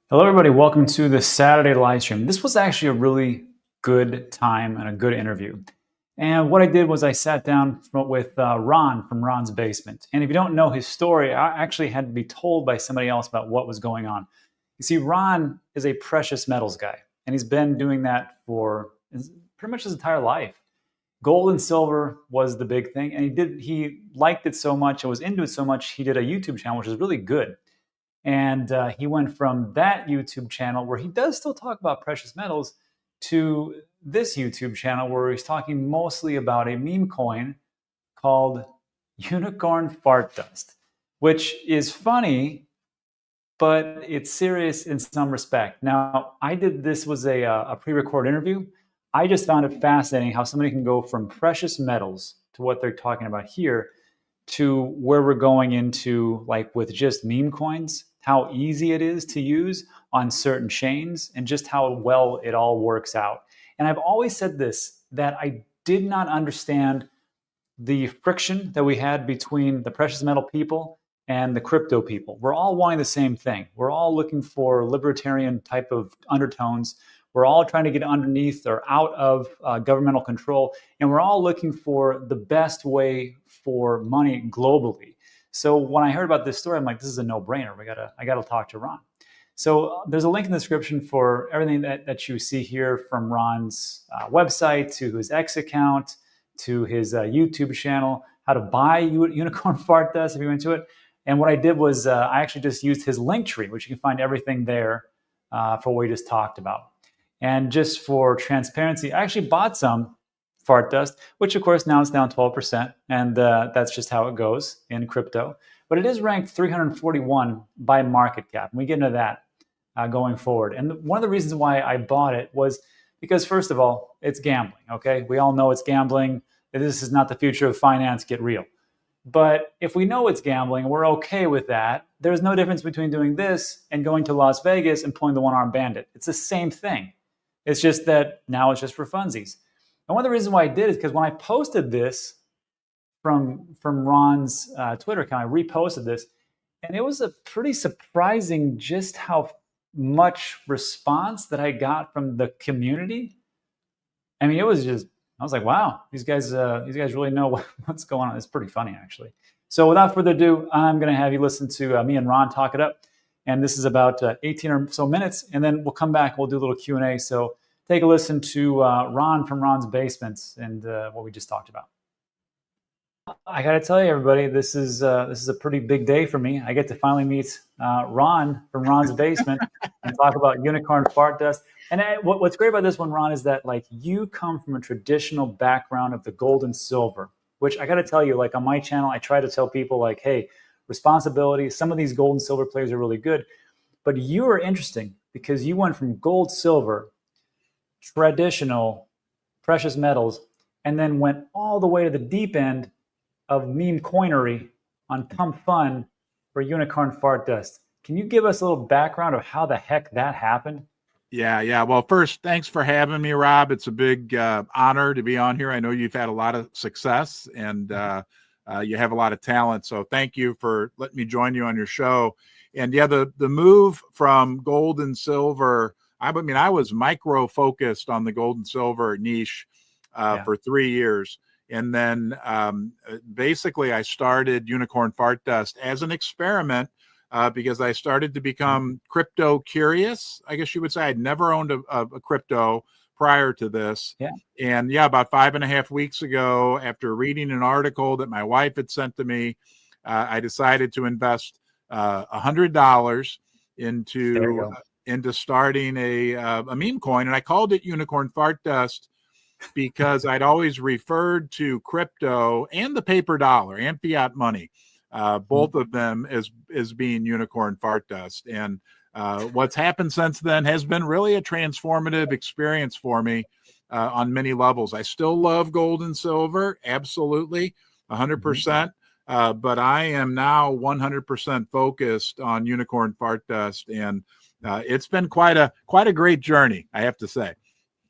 Hello, everybody. Welcome to the Saturday live stream. This was actually a really good time and a good interview. And what I did was I sat down with Ron from Ron's Basement. And if you don't know his story, I actually had to be told by somebody else about what was going on. You see, Ron is a precious metals guy, and he's been doing that for pretty much his entire life. Gold and silver was the big thing, and he liked it so much and was into it so much, he did a YouTube channel, which is really good. And he went from that YouTube channel where he does still talk about precious metals to this YouTube channel where he's talking mostly about a meme coin called unicorn fart dust, which is funny, but it's serious in some respect. Now, this was a pre-recorded interview. I just found it fascinating how somebody can go from precious metals to what they're talking about here to where we're going into, like with just meme coins, how easy it is to use on certain chains and just how well it all works out. And I've always said this, that I did not understand the friction that we had between the precious metal people and the crypto people. We're all wanting the same thing. We're all looking for libertarian type of undertones. We're all trying to get underneath or out of governmental control. And we're all looking for the best way for money globally. So when I heard about this story, I'm like, this is a no-brainer. I gotta talk to Ron. So there's a link in the description for everything that you see here, from Ron's website to his X account to his YouTube channel, how to buy unicorn fart dust if you went to it. And what I did was I actually just used his link tree, which you can find everything there for what we just talked about. And just for transparency, I actually bought some fart dust, which of course now it's down 12%. And that's just how it goes in crypto. But it is ranked 341 by market cap. And we get into that going forward. And one of the reasons why I bought it was because, first of all, it's gambling, okay? We all know it's gambling. This is not the future of finance, get real. But if we know it's gambling, we're okay with that. There's no difference between doing this and going to Las Vegas and pulling the one-armed bandit. It's the same thing. It's just that now it's just for funsies. And one of the reasons why I did is because when I posted this from Ron's Twitter account, I reposted this, and it was a pretty surprising just how much response that I got from the community. I mean, it was just, I was like, wow, these guys really know what's going on. It's pretty funny, actually. So without further ado, I'm going to have you listen to me and Ron talk it up. And this is about 18 or so minutes, and then we'll come back. We'll do a little Q&A. So take a listen to Ron from Ron's Basements and what we just talked about. I got to tell you, everybody, this is a pretty big day for me. I get to finally meet Ron from Ron's Basement and talk about unicorn fart dust. And what's great about this one, Ron, is that like you come from a traditional background of the gold and silver, which I got to tell you, like on my channel, I try to tell people like, hey, responsibility. Some of these gold and silver players are really good, but you are interesting because you went from gold, silver, traditional precious metals, and then went all the way to the deep end of meme coinery on Pump Fun for unicorn fart dust. Can you give us a little background of how the heck that happened? Yeah. Well, first, thanks for having me, Rob. It's a big honor to be on here. I know you've had a lot of success and you have a lot of talent. So thank you for letting me join you on your show. And yeah, the move from gold and silver, I mean, I was micro focused on the gold and silver niche for 3 years. And then basically I started Unicorn Fart Dust as an experiment because I started to become crypto curious, I guess you would say. I'd never owned a crypto prior to this. And about 5.5 weeks ago, after reading an article that my wife had sent to me, I decided to invest $100 into starting a meme coin. And I called it Unicorn Fart Dust because I'd always referred to crypto and the paper dollar and fiat money, both of them as being unicorn fart dust. And what's happened since then has been really a transformative experience for me on many levels. I still love gold and silver, absolutely, 100%. But I am now 100% focused on unicorn fart dust, and it's been quite a great journey, I have to say.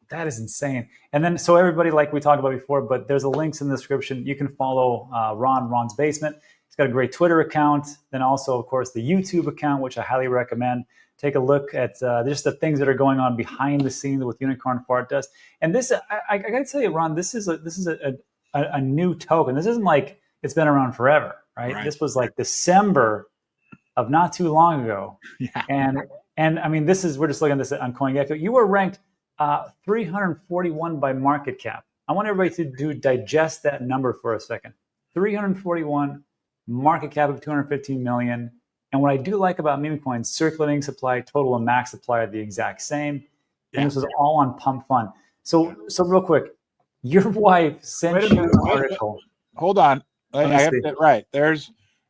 That is insane. And then, so everybody, like we talked about before, but there's a links in the description. You can follow Ron's Basement. He's got a great Twitter account. Then also, of course, the YouTube account, which I highly recommend. Take a look at just the things that are going on behind the scenes with Unicorn Fart Dust. And this, I got to tell you, Ron, this is a new token. This isn't like it's been around forever, right? This was like December of not too long ago. Yeah. And I mean, we're just looking at this on CoinGecko. You were ranked 341 by market cap. I want everybody to digest that number for a second. 341, market cap of 215 million. And what I do like about meme coins, circulating supply, total and max supply are the exact same. And this was all on Pump Fund. So real quick, your wife sent you an article. Hold on. I have that right.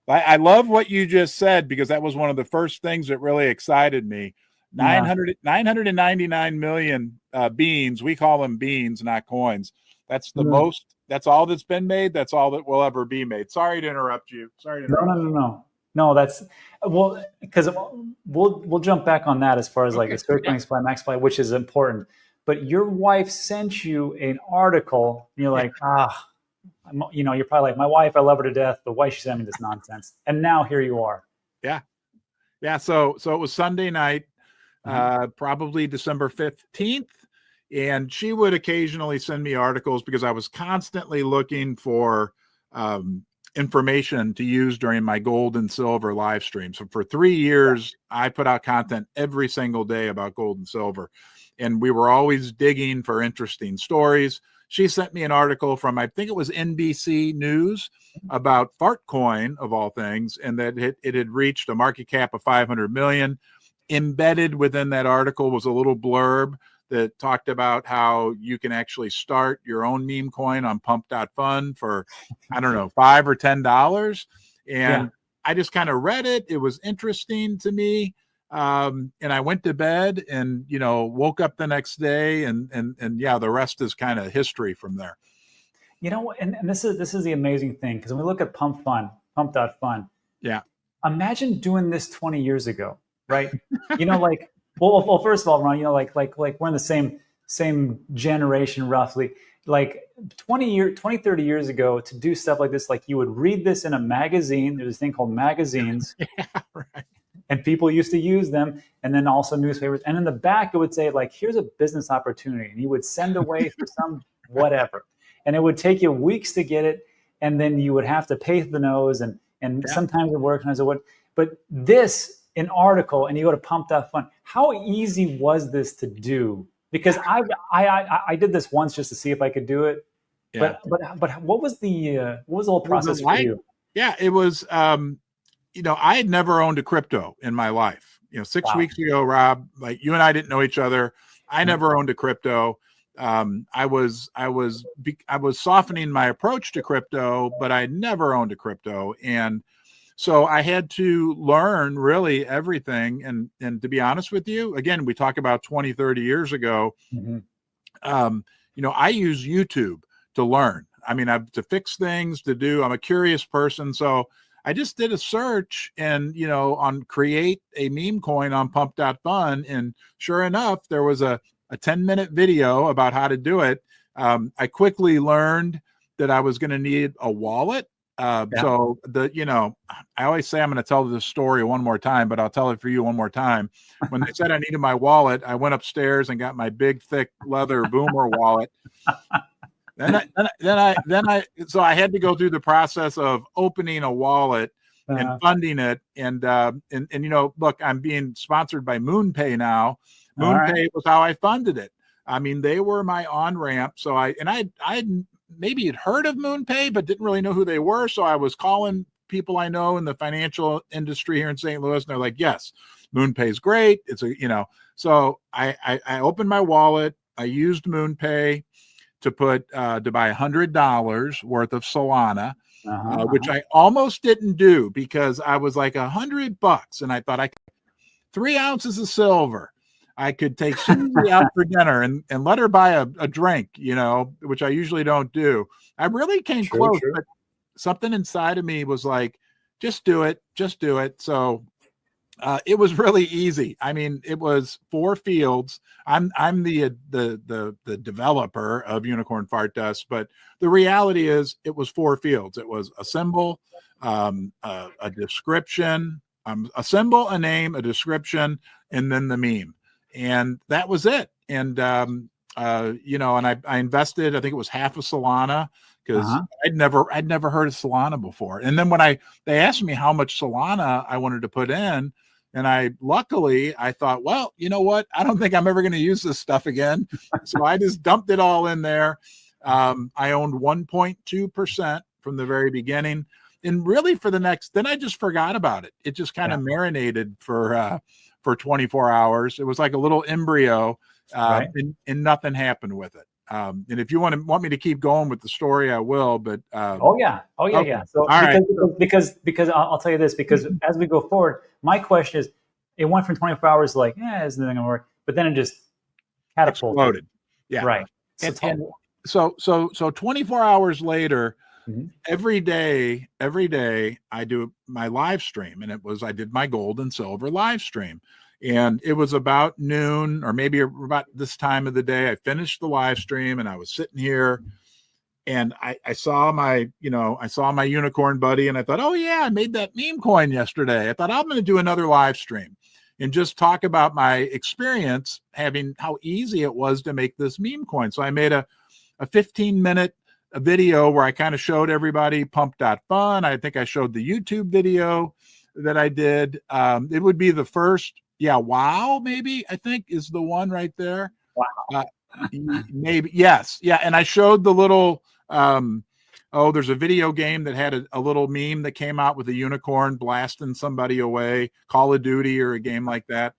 I love what you just said, because that was one of the first things that really excited me. 999 million beans. We call them beans, not coins. That's the most. That's all that's been made. That's all that will ever be made. Sorry to interrupt you. No, that's because we'll jump back on that as far as like a circulating supply, max supply, which is important. But your wife sent you an article, and you're like, you're probably like, my wife, I love her to death, but why she sent me this nonsense? And now here you are. Yeah. So it was Sunday night, probably December 15th. And she would occasionally send me articles because I was constantly looking for information to use during my gold and silver live stream. So for 3 years, I put out content every single day about gold and silver. And we were always digging for interesting stories. She sent me an article from, I think it was NBC News, about Fartcoin, of all things, and that it had reached a market cap of 500 million. Embedded within that article was a little blurb that talked about how you can actually start your own meme coin on pump.fund for, I don't know, $5 or $10. And I just kind of read it. It was interesting to me. And I went to bed and, woke up the next day and the rest is kind of history from there. And this is the amazing thing, because when we look at pump.fund. Yeah. Imagine doing this 20 years ago, right? Well, first of all, Ron, like we're in the same generation roughly. Like 20, 30 years ago, to do stuff like this, like you would read this in a magazine. There's this thing called magazines. Right. And people used to use them, and then also newspapers. And in the back, it would say, like, here's a business opportunity. And you would send away for some whatever. And it would take you weeks to get it. And then you would have to pay the nose. And sometimes it worked. And I said, what? But this, an article, and you go to pump.fund. How easy was this to do? Because I did this once just to see if I could do it. Yeah. But what was the whole process for you? Yeah, it was. I had never owned a crypto in my life. 6 weeks ago, Rob, like you and I didn't know each other. I never owned a crypto. I was softening my approach to crypto, but I never owned a crypto. And so I had to learn really everything. And to be honest with you, again, we talk about 20, 30 years ago. I use YouTube to learn. I mean, to fix things, I'm a curious person. So I just did a search and, on create a meme coin on pump.fund. And sure enough, there was a 10-minute video about how to do it. I quickly learned that I was going to need a wallet. So I always say I'm going to tell this story one more time, but I'll tell it for you one more time. When they said I needed my wallet, I went upstairs and got my big, thick leather Boomer wallet. So I had to go through the process of opening a wallet and funding it. And look, I'm being sponsored by MoonPay now. MoonPay was how I funded it. I mean, they were my on-ramp. So I maybe had heard of MoonPay, but didn't really know who they were. So I was calling people I know in the financial industry here in St. Louis. And they're like, yes, MoonPay is great. So I opened my wallet. I used MoonPay to buy $100 worth of Solana, which I almost didn't do because I was like $100, and I thought 3 ounces of silver. I could take Susie out for dinner and let her buy a drink, which I usually don't do. I really came close, but something inside of me was like, just do it. So It was really easy. I mean, it was 4 fields. I'm the developer of Unicorn Fart Dust, but the reality is it was 4 fields. It was a symbol, a description, a symbol, a name, a description, and then the meme, and that was it. And you know, and I invested, I think it was half of Solana, because I'd never heard of Solana before. And then when they asked me how much Solana I wanted to put in, and luckily I thought, well, you know what? I don't think I'm ever going to use this stuff again. So I just dumped it all in there. I owned 1.2% from the very beginning. And really then I just forgot about it. It just kind of marinated for 24 hours. It was like a little embryo, and nothing happened with it. And if you want me to keep going with the story, I will. But yeah. So because I'll tell you this, because as we go forward, my question is, it went from 24 hours like, isn't anything gonna work, but then it just exploded. Yeah, right. So 24 hours later, every day I do my live stream, and I did my gold and silver live stream. And it was about noon, or maybe about this time of the day. I finished the live stream, and I was sitting here, and I saw my unicorn buddy, and I thought, oh yeah, I made that meme coin yesterday. I thought, I'm going to do another live stream and just talk about my experience, how easy it was to make this meme coin. So I made a 15-minute video where I kind of showed everybody pump.fun. I think I showed the YouTube video that I did. It would be the first. Yeah, wow, maybe, I think, is the one right there. Wow. Maybe, yes. Yeah, and I showed the little, there's a video game that had a little meme that came out with a unicorn blasting somebody away, Call of Duty or a game like that.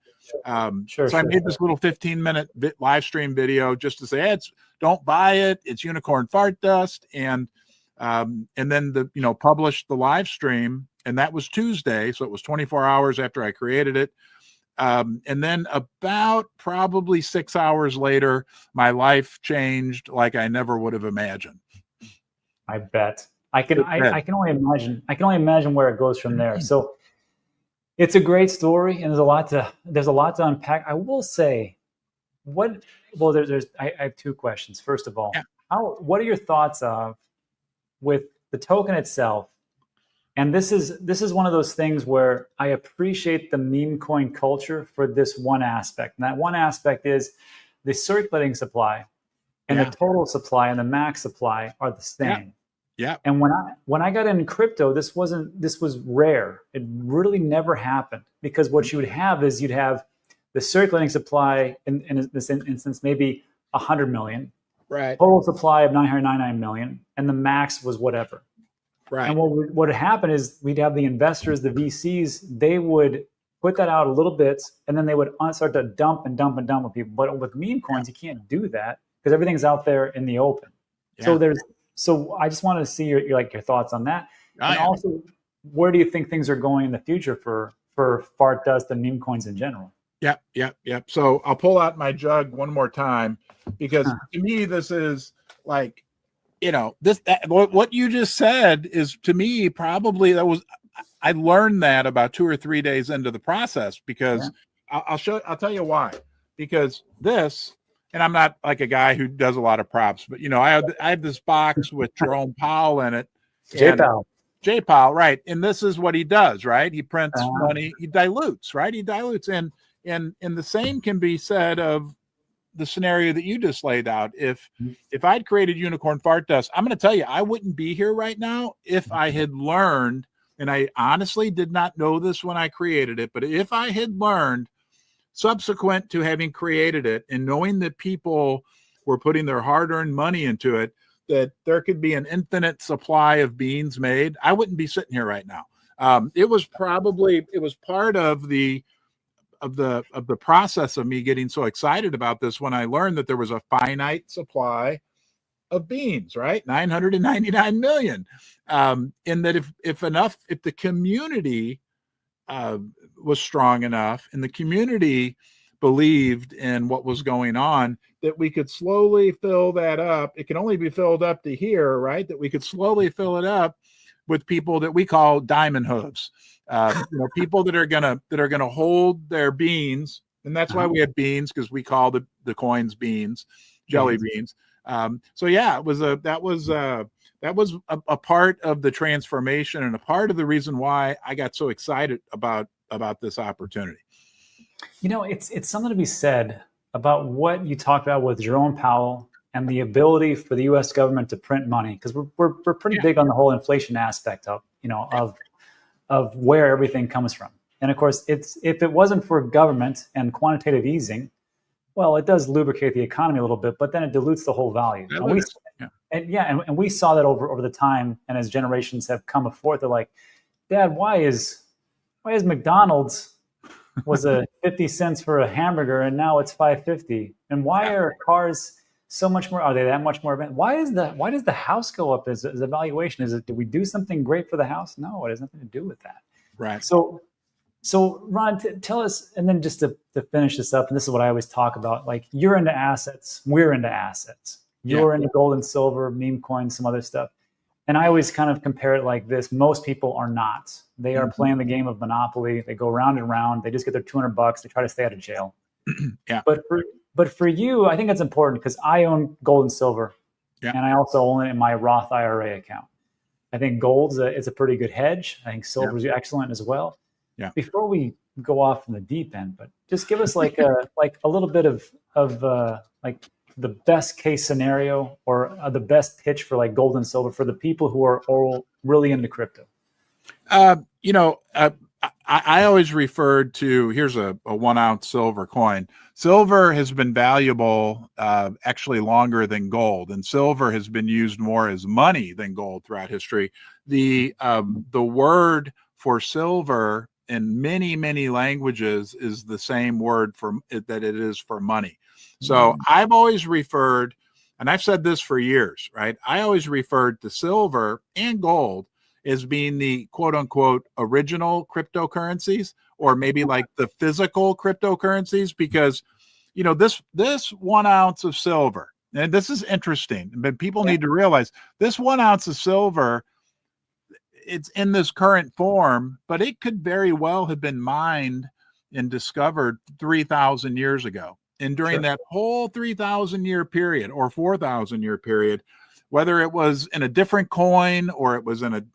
I made this little 15-minute live stream video just to say, don't buy it, it's Unicorn Fart Dust, and then published the live stream, and that was Tuesday, so it was 24 hours after I created it. And then about probably 6 hours later, my life changed like I never would have imagined. I bet. I can only imagine where it goes from there. So it's a great story, and there's a lot to unpack. I will say, I have 2 questions. First of all, what are your thoughts with the token itself? And this is one of those things where I appreciate the meme coin culture for this one aspect. And that one aspect is the circulating supply and the total supply and the max supply are the same. Yeah. And when I got into crypto, this was rare. It really never happened, because what you would have is you'd have the circulating supply in this instance, maybe 100 million. Right. Total supply of 999 million, and the max was whatever. Right. And what would happen is we'd have the investors, the VCs, they would put that out a little bit, and then they would start to dump with people. But with meme coins, you can't do that because everything's out there in the open. Yeah. So I just wanted to see your thoughts on that. Also, where do you think things are going in the future for Fart Dust and meme coins in general? Yep. So I'll pull out my jug one more time, because to me, this is like, what you just said is, to me, probably I learned that about 2 or 3 days into the process, because I'll tell you why. Because this, and I'm not like a guy who does a lot of props, but I have this box with Jerome Powell in it. J Powell, right. And this is what he does, right? He prints money, he dilutes, right? He dilutes. And the same can be said of the scenario that you just laid out. If I'd created Unicorn Fart Dust, I'm going to tell you, I wouldn't be here right now if I had learned, and I honestly did not know this when I created it, but if I had learned subsequent to having created it and knowing that people were putting their hard-earned money into it, that there could be an infinite supply of beans made, I wouldn't be sitting here right now. It was part of the process of me getting so excited about this when I learned that there was a finite supply of beans, right? 999 million. And that if the community was strong enough and the community believed in what was going on, that we could slowly fill that up. It can only be filled up to here, right? That we could slowly fill it up with people that we call diamond hooves. People that are gonna hold their beans, and that's why we have beans, because we call the coins beans, jelly beans. So yeah, that was a part of the transformation and a part of the reason why I got so excited about this opportunity. It's something to be said about what you talked about with Jerome Powell and the ability for the U.S. government to print money, because we're pretty big on the whole inflation aspect of where everything comes from. And of course, if it wasn't for government and quantitative easing, well, it does lubricate the economy a little bit, but then it dilutes the whole value. And we saw that over the time, and as generations have come forth, they're like, Dad, why is McDonald's was a 50 cents for a hamburger and now it's $5.50? And why are cars so much more? Are they that much more? Why does the house go up as a valuation? Did we do something great for the house? No, it has nothing to do with that. Right. So Ron, tell us, and then just to finish this up, and this is what I always talk about, like, you're into assets, we're into assets. You're into gold and silver, meme coins, some other stuff. And I always kind of compare it like this. Most people are not. They are playing the game of Monopoly. They go round and round. They just get their $200. They try to stay out of jail. But for you, I think that's important, because I own gold and silver, and I also own it in my Roth IRA account. I think gold is a pretty good hedge. I think silver is excellent as well. Yeah. Before we go off in the deep end, but just give us like a little bit of like the best case scenario, or the best pitch for like gold and silver for the people who are all really into crypto. I always referred to, here's a 1 ounce silver coin. Silver has been valuable actually longer than gold, and silver has been used more as money than gold throughout history. The word for silver in many languages is the same word that it is for money. So I've always referred, and I've said this for years, right? I always referred to silver and gold as being the quote unquote original cryptocurrencies, or maybe like the physical cryptocurrencies, because this 1 ounce of silver, and this is interesting, but people need to realize this 1 ounce of silver, it's in this current form, but it could very well have been mined and discovered 3,000 years ago. And during that whole 3,000 year period or 4,000 year period, whether it was in a different coin or it was in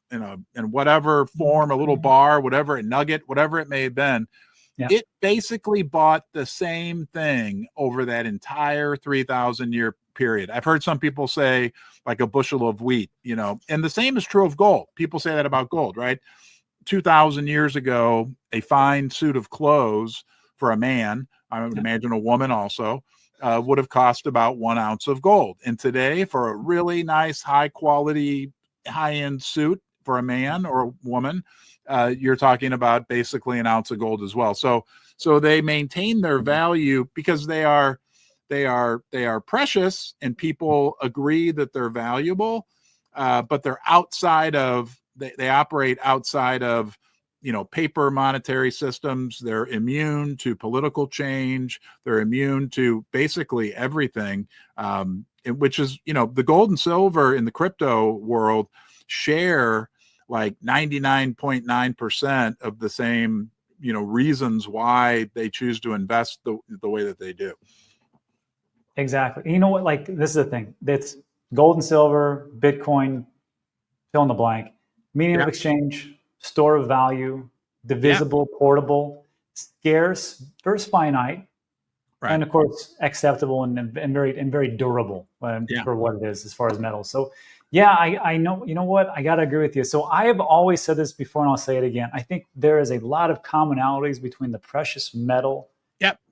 whatever form, a little bar, whatever, a nugget, whatever it may have been, it basically bought the same thing over that entire 3,000 year period. I've heard some people say like a bushel of wheat, and the same is true of gold. People say that about gold, right? 2,000 years ago, a fine suit of clothes for a man, I would imagine a woman also, would have cost about 1 ounce of gold. And today, for a really nice, high quality, high-end suit for a man or a woman, you're talking about basically 1 ounce of gold as well. So they maintain their value because they are precious, and people agree that they're valuable, but they're outside of, they operate outside of paper monetary systems. They're immune to political change. They're immune to basically everything, which is, the gold and silver in the crypto world share like 99.9% of the same, reasons why they choose to invest the way that they do. Exactly. You know what? Like, this is the thing. That's gold and silver, Bitcoin, fill in the blank, medium of exchange, store of value, divisible, portable, scarce, first finite, and of course acceptable and very durable for what it is as far as metals. So I know, you know what, I got to agree with you. So I have always said this before, and I'll say it again. I think there is a lot of commonalities between the precious metal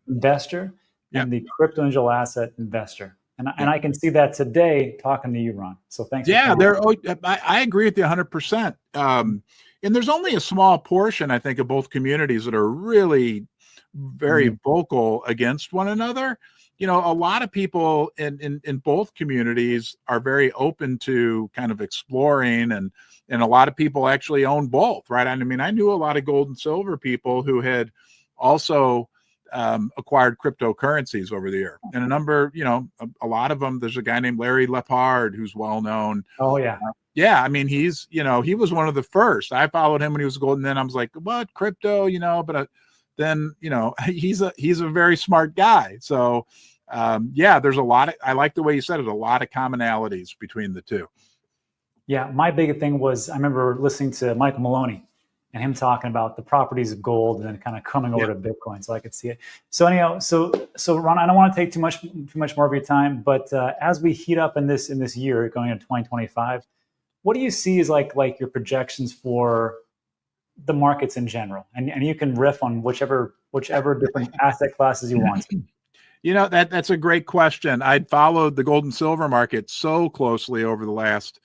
investor and the crypto digital asset investor. And I can see that today talking to you, Ron. So thanks. I agree with you 100%. And there's only a small portion, I think, of both communities that are really very vocal against one another. A lot of people in both communities are very open to kind of exploring, and a lot of people actually own both, right? I mean, I knew a lot of gold and silver people who had also acquired cryptocurrencies over the year, and a number, a lot of them. There's a guy named Larry Lepard who's well known. Yeah, I mean, he's, you know, he was one of the first. I followed him when he was gold, and then I was like, what, crypto, you know, but then, you know, he's a very smart guy. So yeah, there's a lot of, I like the way you said it, a lot of commonalities between the two. Yeah, my big thing was I remember listening to Michael Maloney and him talking about the properties of gold and then kind of coming over Yeah. to Bitcoin, so I could see it. So anyhow, so Ron, I don't want to take too much more of your time, but as we heat up in this year going into 2025, what do you see as like your projections for the markets in general? And you can riff on whichever different asset classes you want. You know, that's a great question. I'd followed the gold and silver market so closely over the last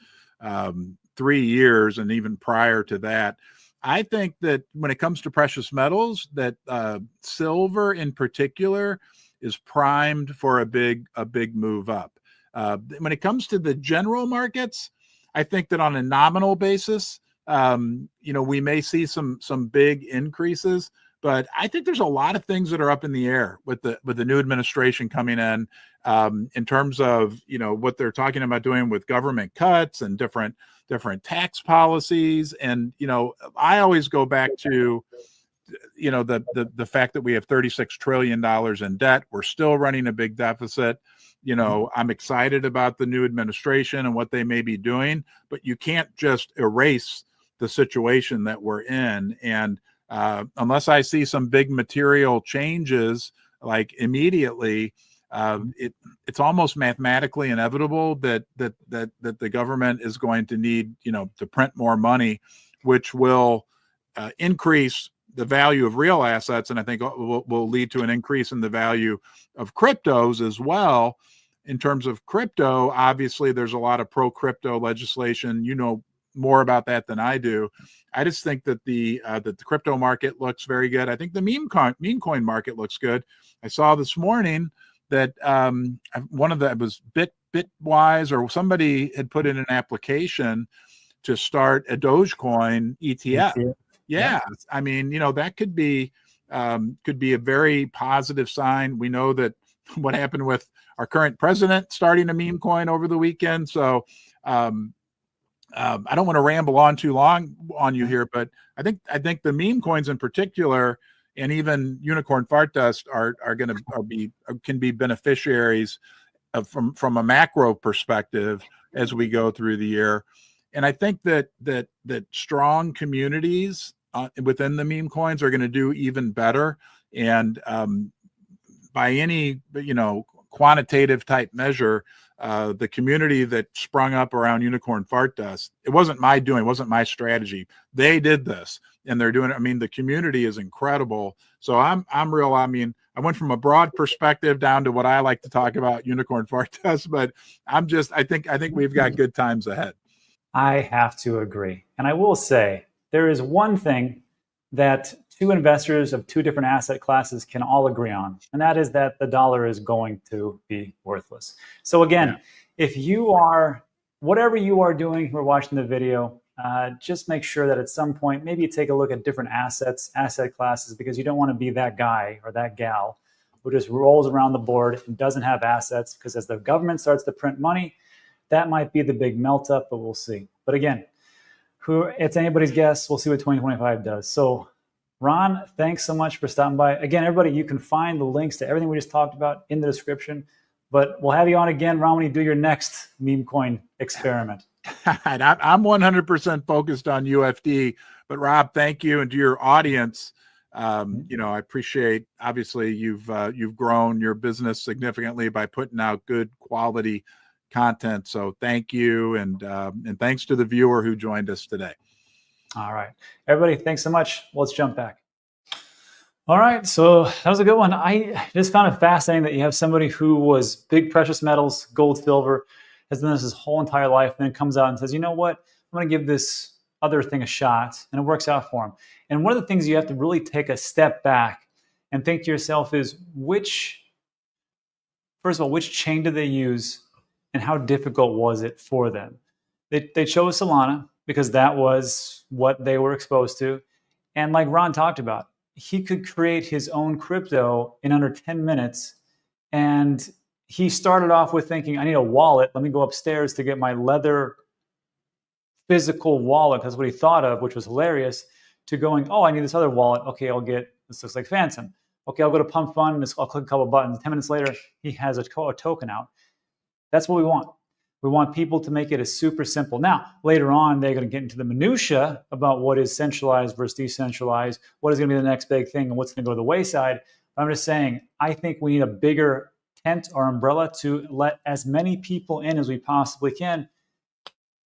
3 years, and even prior to that. I think that when it comes to precious metals, that silver in particular is primed for a big move up. When it comes to the general markets, I think that on a nominal basis, you know, we may see some big increases. But I think there's a lot of things that are up in the air with the new administration coming in terms of, you know, what they're talking about doing with government cuts and different tax policies. And, you know, I always go back to, you know, the fact that we have $36 trillion in debt. We're still running a big deficit. You know, I'm excited about the new administration and what they may be doing, but you can't just erase the situation that we're in. And unless I see some big material changes, like immediately, it's almost mathematically inevitable that the government is going to need, you know, to print more money, which will increase the value of real assets, and I think will lead to an increase in the value of cryptos as well. In terms of crypto, obviously, there's a lot of pro-crypto legislation. You know more about that than I do. I just think that the crypto market looks very good. I think the meme coin market looks good. I saw this morning that one of the, it was Bitwise or somebody had put in an application to start a Dogecoin ETF. Yeah, I mean, you know, that could be a very positive sign. We know that what happened with our current president starting a meme coin over the weekend. So I don't want to ramble on too long on you here, but I think the meme coins in particular, and even unicorn fart dust, can be beneficiaries from a macro perspective as we go through the year. And I think that strong communities within the meme coins are going to do even better. And by any, you know, quantitative type measure, the community that sprung up around unicorn fart dust, it wasn't my doing, it wasn't my strategy. They did this and they're doing it. I mean, the community is incredible. So I mean, I went from a broad perspective down to what I like to talk about, unicorn fart dust, but I think we've got good times ahead. I have to agree. And I will say there is one thing that two investors of two different asset classes can all agree on, and that is that the dollar is going to be worthless. So again, if you are, whatever you are doing, who are watching the video, just make sure that at some point, maybe you take a look at different asset classes, because you don't want to be that guy or that gal who just rolls around the board and doesn't have assets, because as the government starts to print money, that might be the big melt up, but we'll see. But again, it's anybody's guess. We'll see what 2025 does. So Ron, thanks so much for stopping by. Again, everybody, you can find the links to everything we just talked about in the description. But we'll have you on again, Ron, when you do your next meme coin experiment. I'm 100% focused on UFD. But Rob, thank you, and to your audience. You know, I appreciate. Obviously, you've grown your business significantly by putting out good quality content. So thank you, and thanks to the viewer who joined us today. All right, everybody, thanks so much. Let's jump back. All right, so that was a good one. I just found it fascinating that you have somebody who was big precious metals, gold, silver, has done this his whole entire life, and then comes out and says, you know what, I'm going to give this other thing a shot, and it works out for him. And one of the things you have to really take a step back and think to yourself is, first of all, which chain did they use, and how difficult was it for them? They chose Solana because that was what they were exposed to. And like Ron talked about, he could create his own crypto in under 10 minutes. And he started off with thinking, I need a wallet. Let me go upstairs to get my leather physical wallet, that's what he thought of, which was hilarious, to going, oh, I need this other wallet. Okay, I'll get, this looks like Phantom. Okay, I'll go to Pump Fund, I'll click a couple buttons. 10 minutes later, he has a token out. That's what we want. We want people to make it as super simple. Now, later on, they're going to get into the minutia about what is centralized versus decentralized, what is going to be the next big thing, and what's going to go to the wayside. But I'm just saying, I think we need a bigger tent or umbrella to let as many people in as we possibly can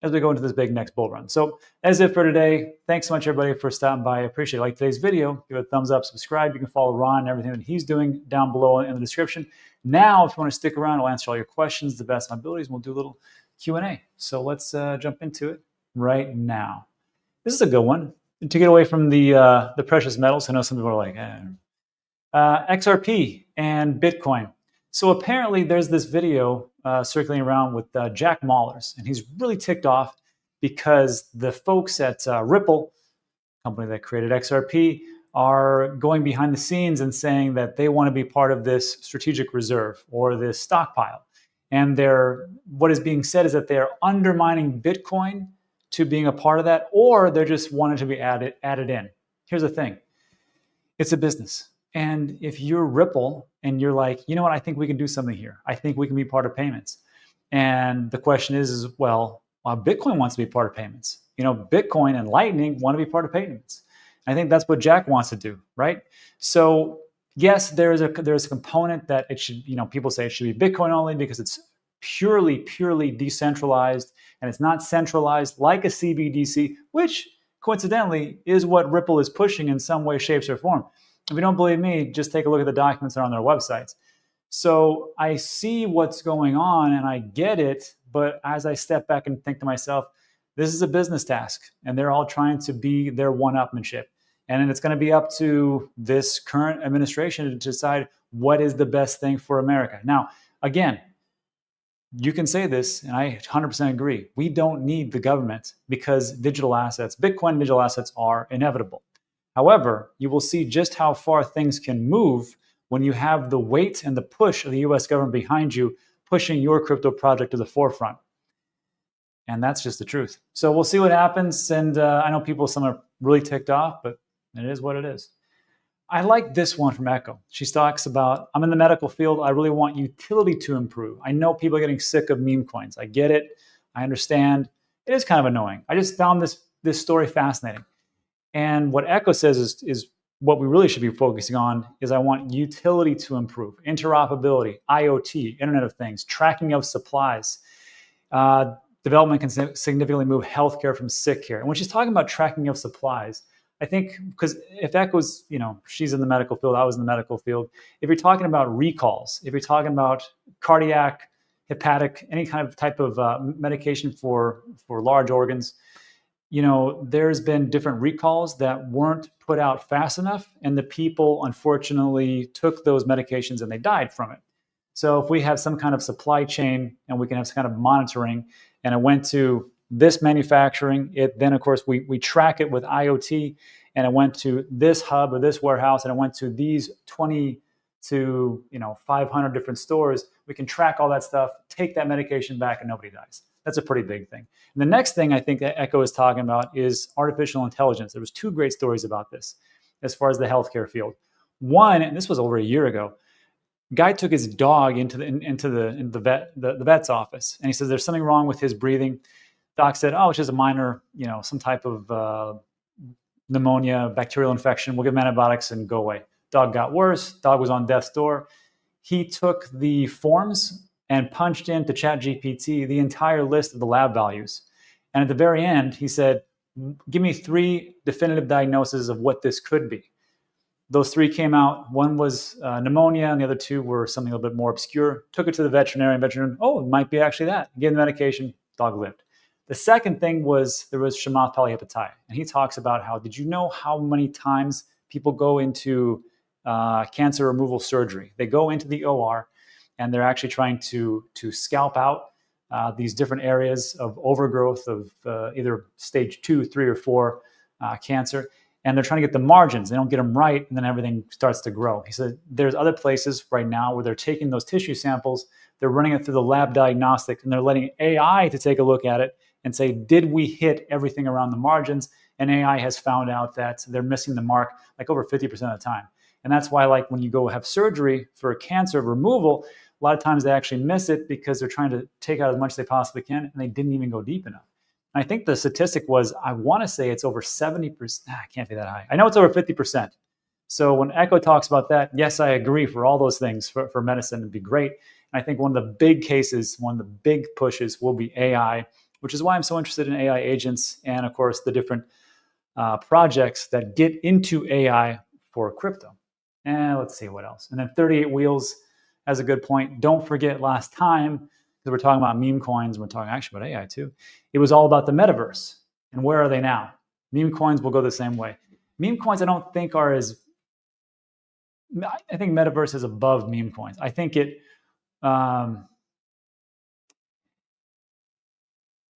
as we go into this big next bull run. So that's it for today. Thanks so much, everybody, for stopping by. I appreciate it. Like today's video, give it a thumbs up, subscribe. You can follow Ron and everything that he's doing down below in the description. Now, if you want to stick around, I'll answer all your questions to the best of my abilities, and we'll do a little Q&A. So let's jump into it right now. This is a good one. To get away from the precious metals, I know some people are like, XRP and Bitcoin. So apparently there's this video circulating around with Jack Mallers, and he's really ticked off because the folks at Ripple, company that created XRP, are going behind the scenes and saying that they want to be part of this strategic reserve or this stockpile. And what is being said is that they're undermining Bitcoin to being a part of that, or they're just wanting to be added in. Here's the thing. It's a business. And if you're Ripple and you're like, you know what, I think we can do something here. I think we can be part of payments. And the question is, well, Bitcoin wants to be part of payments. You know, Bitcoin and Lightning want to be part of payments. I think that's what Jack wants to do, right? So yes, there's a component that it should, people say it should be Bitcoin only because it's purely decentralized and it's not centralized like a CBDC, which coincidentally is what Ripple is pushing in some way, shapes, or form. If you don't believe me, just take a look at the documents that are on their websites. So I see what's going on and I get it, but as I step back and think to myself, this is a business task and they're all trying to be their one-upmanship. And it's going to be up to this current administration to decide what is the best thing for America. Now, again, you can say this, and I 100% agree. We don't need the government because digital assets, Bitcoin digital assets are inevitable. However, you will see just how far things can move when you have the weight and the push of the US government behind you, pushing your crypto project to the forefront. And that's just the truth. So we'll see what happens. And I know some are really ticked off, but it is what it is. I like this one from Echo. She talks about, I'm in the medical field. I really want utility to improve. I know people are getting sick of meme coins. I get it. I understand. It is kind of annoying. I just found this story fascinating. And what Echo says is what we really should be focusing on is I want utility to improve, interoperability, IoT, Internet of Things, tracking of supplies. Development can significantly move healthcare from sick care. And when she's talking about tracking of supplies, I think because if Echo's, she's in the medical field, I was in the medical field. If you're talking about recalls, if you're talking about cardiac, hepatic, any kind of type of medication for large organs, there's been different recalls that weren't put out fast enough, and the people unfortunately took those medications and they died from it. So if we have some kind of supply chain and we can have some kind of monitoring, and it went to this manufacturing, then of course we track it with IoT, and it went to this hub or this warehouse, and it went to these 20 to 500 different stores. We can track all that stuff, take that medication back, and nobody dies. That's a pretty big thing. And the next thing I think that Echo is talking about is artificial intelligence. There was 2 great stories about this as far as the healthcare field. One, and this was over a year ago, guy took his dog into the vet's office, and he says there's something wrong with his breathing. Doc said, oh, it's just a minor, some type of pneumonia, bacterial infection. We'll give him antibiotics and go away. Dog got worse. Dog was on death's door. He took the forms and punched into ChatGPT the entire list of the lab values. And at the very end, he said, give me 3 definitive diagnoses of what this could be. Those 3 came out. One was pneumonia, and the other 2 were something a little bit more obscure. Took it to the veterinarian. Oh, it might be actually that. Gave him the medication. Dog lived. The second thing was there was Chamath Palihapitiya. And he talks about how, did you know how many times people go into cancer removal surgery? They go into the OR, and they're actually trying to scalp out these different areas of overgrowth of either stage 2, 3, or 4 cancer. And they're trying to get the margins. They don't get them right, and then everything starts to grow. He said there's other places right now where they're taking those tissue samples, they're running it through the lab diagnostic, and they're letting AI to take a look at it and say, did we hit everything around the margins? And AI has found out that they're missing the mark like over 50% of the time. And that's why, like, when you go have surgery for a cancer removal, a lot of times they actually miss it because they're trying to take out as much as they possibly can, and they didn't even go deep enough. And I think the statistic was, I want to say it's over 70%. It can't be that high. I know it's over 50%. So when Echo talks about that, yes, I agree for all those things for medicine, it'd be great. And I think one of the big cases, one of the big pushes will be AI, which is why I'm so interested in AI agents and, of course, the different projects that get into AI for crypto. And let's see what else. And then 38 Wheels has a good point. Don't forget last time, because we're talking about meme coins, we're talking actually about AI too. It was all about the metaverse. And where are they now? Meme coins will go the same way. Meme coins, I don't think are as, I think metaverse is above meme coins. I think it,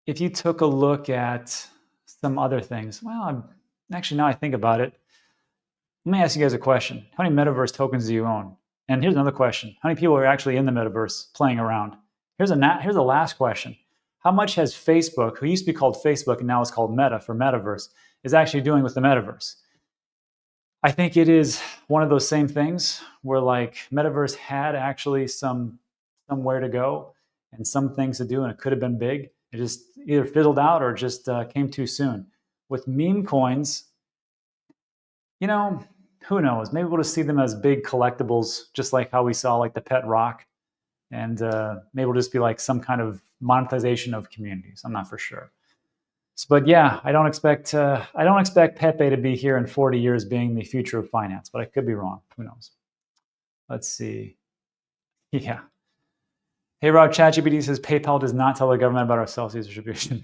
if you took a look at some other things, well, actually, now I think about it, let me ask you guys a question. How many metaverse tokens do you own? And here's another question. How many people are actually in the metaverse playing around? Here's the last question. How much has Facebook, who used to be called Facebook and now is called Meta for metaverse, is actually doing with the metaverse? I think it is one of those same things where, like, metaverse had actually somewhere to go and some things to do, and it could have been big. It just either fizzled out or just came too soon. With meme coins, you know, who knows? Maybe we'll just see them as big collectibles, just like how we saw like the pet rock. And maybe it'll just be like some kind of monetization of communities. I'm not for sure. But yeah, I don't expect Pepe to be here in 40 years being the future of finance, but I could be wrong. Who knows? Let's see. Yeah. Hey, Rob, ChatGPT says PayPal does not tell the government about our Celsius distribution.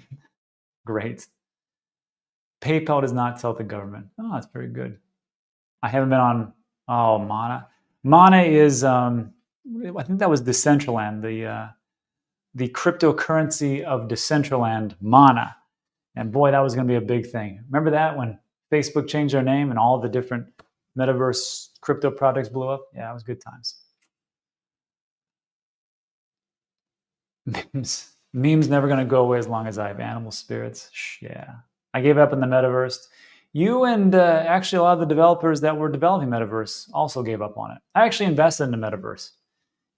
Great. PayPal does not tell the government. Oh, that's very good. I haven't been on, Mana. Mana is, I think that was Decentraland, the cryptocurrency of Decentraland, Mana. And boy, that was going to be a big thing. Remember that when Facebook changed their name and all the different metaverse crypto projects blew up? Yeah, it was good times. Memes never going to go away as long as I have animal spirits. Yeah. I gave up in the metaverse. You and actually a lot of the developers that were developing metaverse also gave up on it. I actually invested in the metaverse.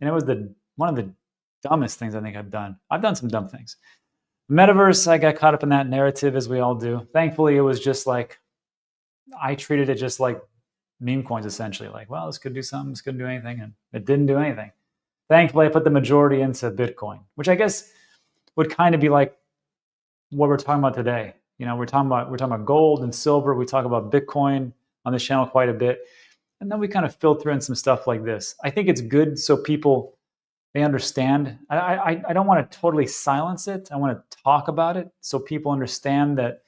And it was one of the dumbest things I think I've done. I've done some dumb things. Metaverse, I got caught up in that narrative, as we all do. Thankfully, it was just like, I treated it just like meme coins, essentially. Like, well, this could do something, this couldn't do anything, and it didn't do anything. Thankfully, I put the majority into Bitcoin, which I guess would kind of be like what we're talking about today. You know, we're talking about gold and silver. We talk about Bitcoin on this channel quite a bit. And then we kind of filter in some stuff like this. I think it's good so people, they understand. I don't want to totally silence it. I want to talk about it so people understand that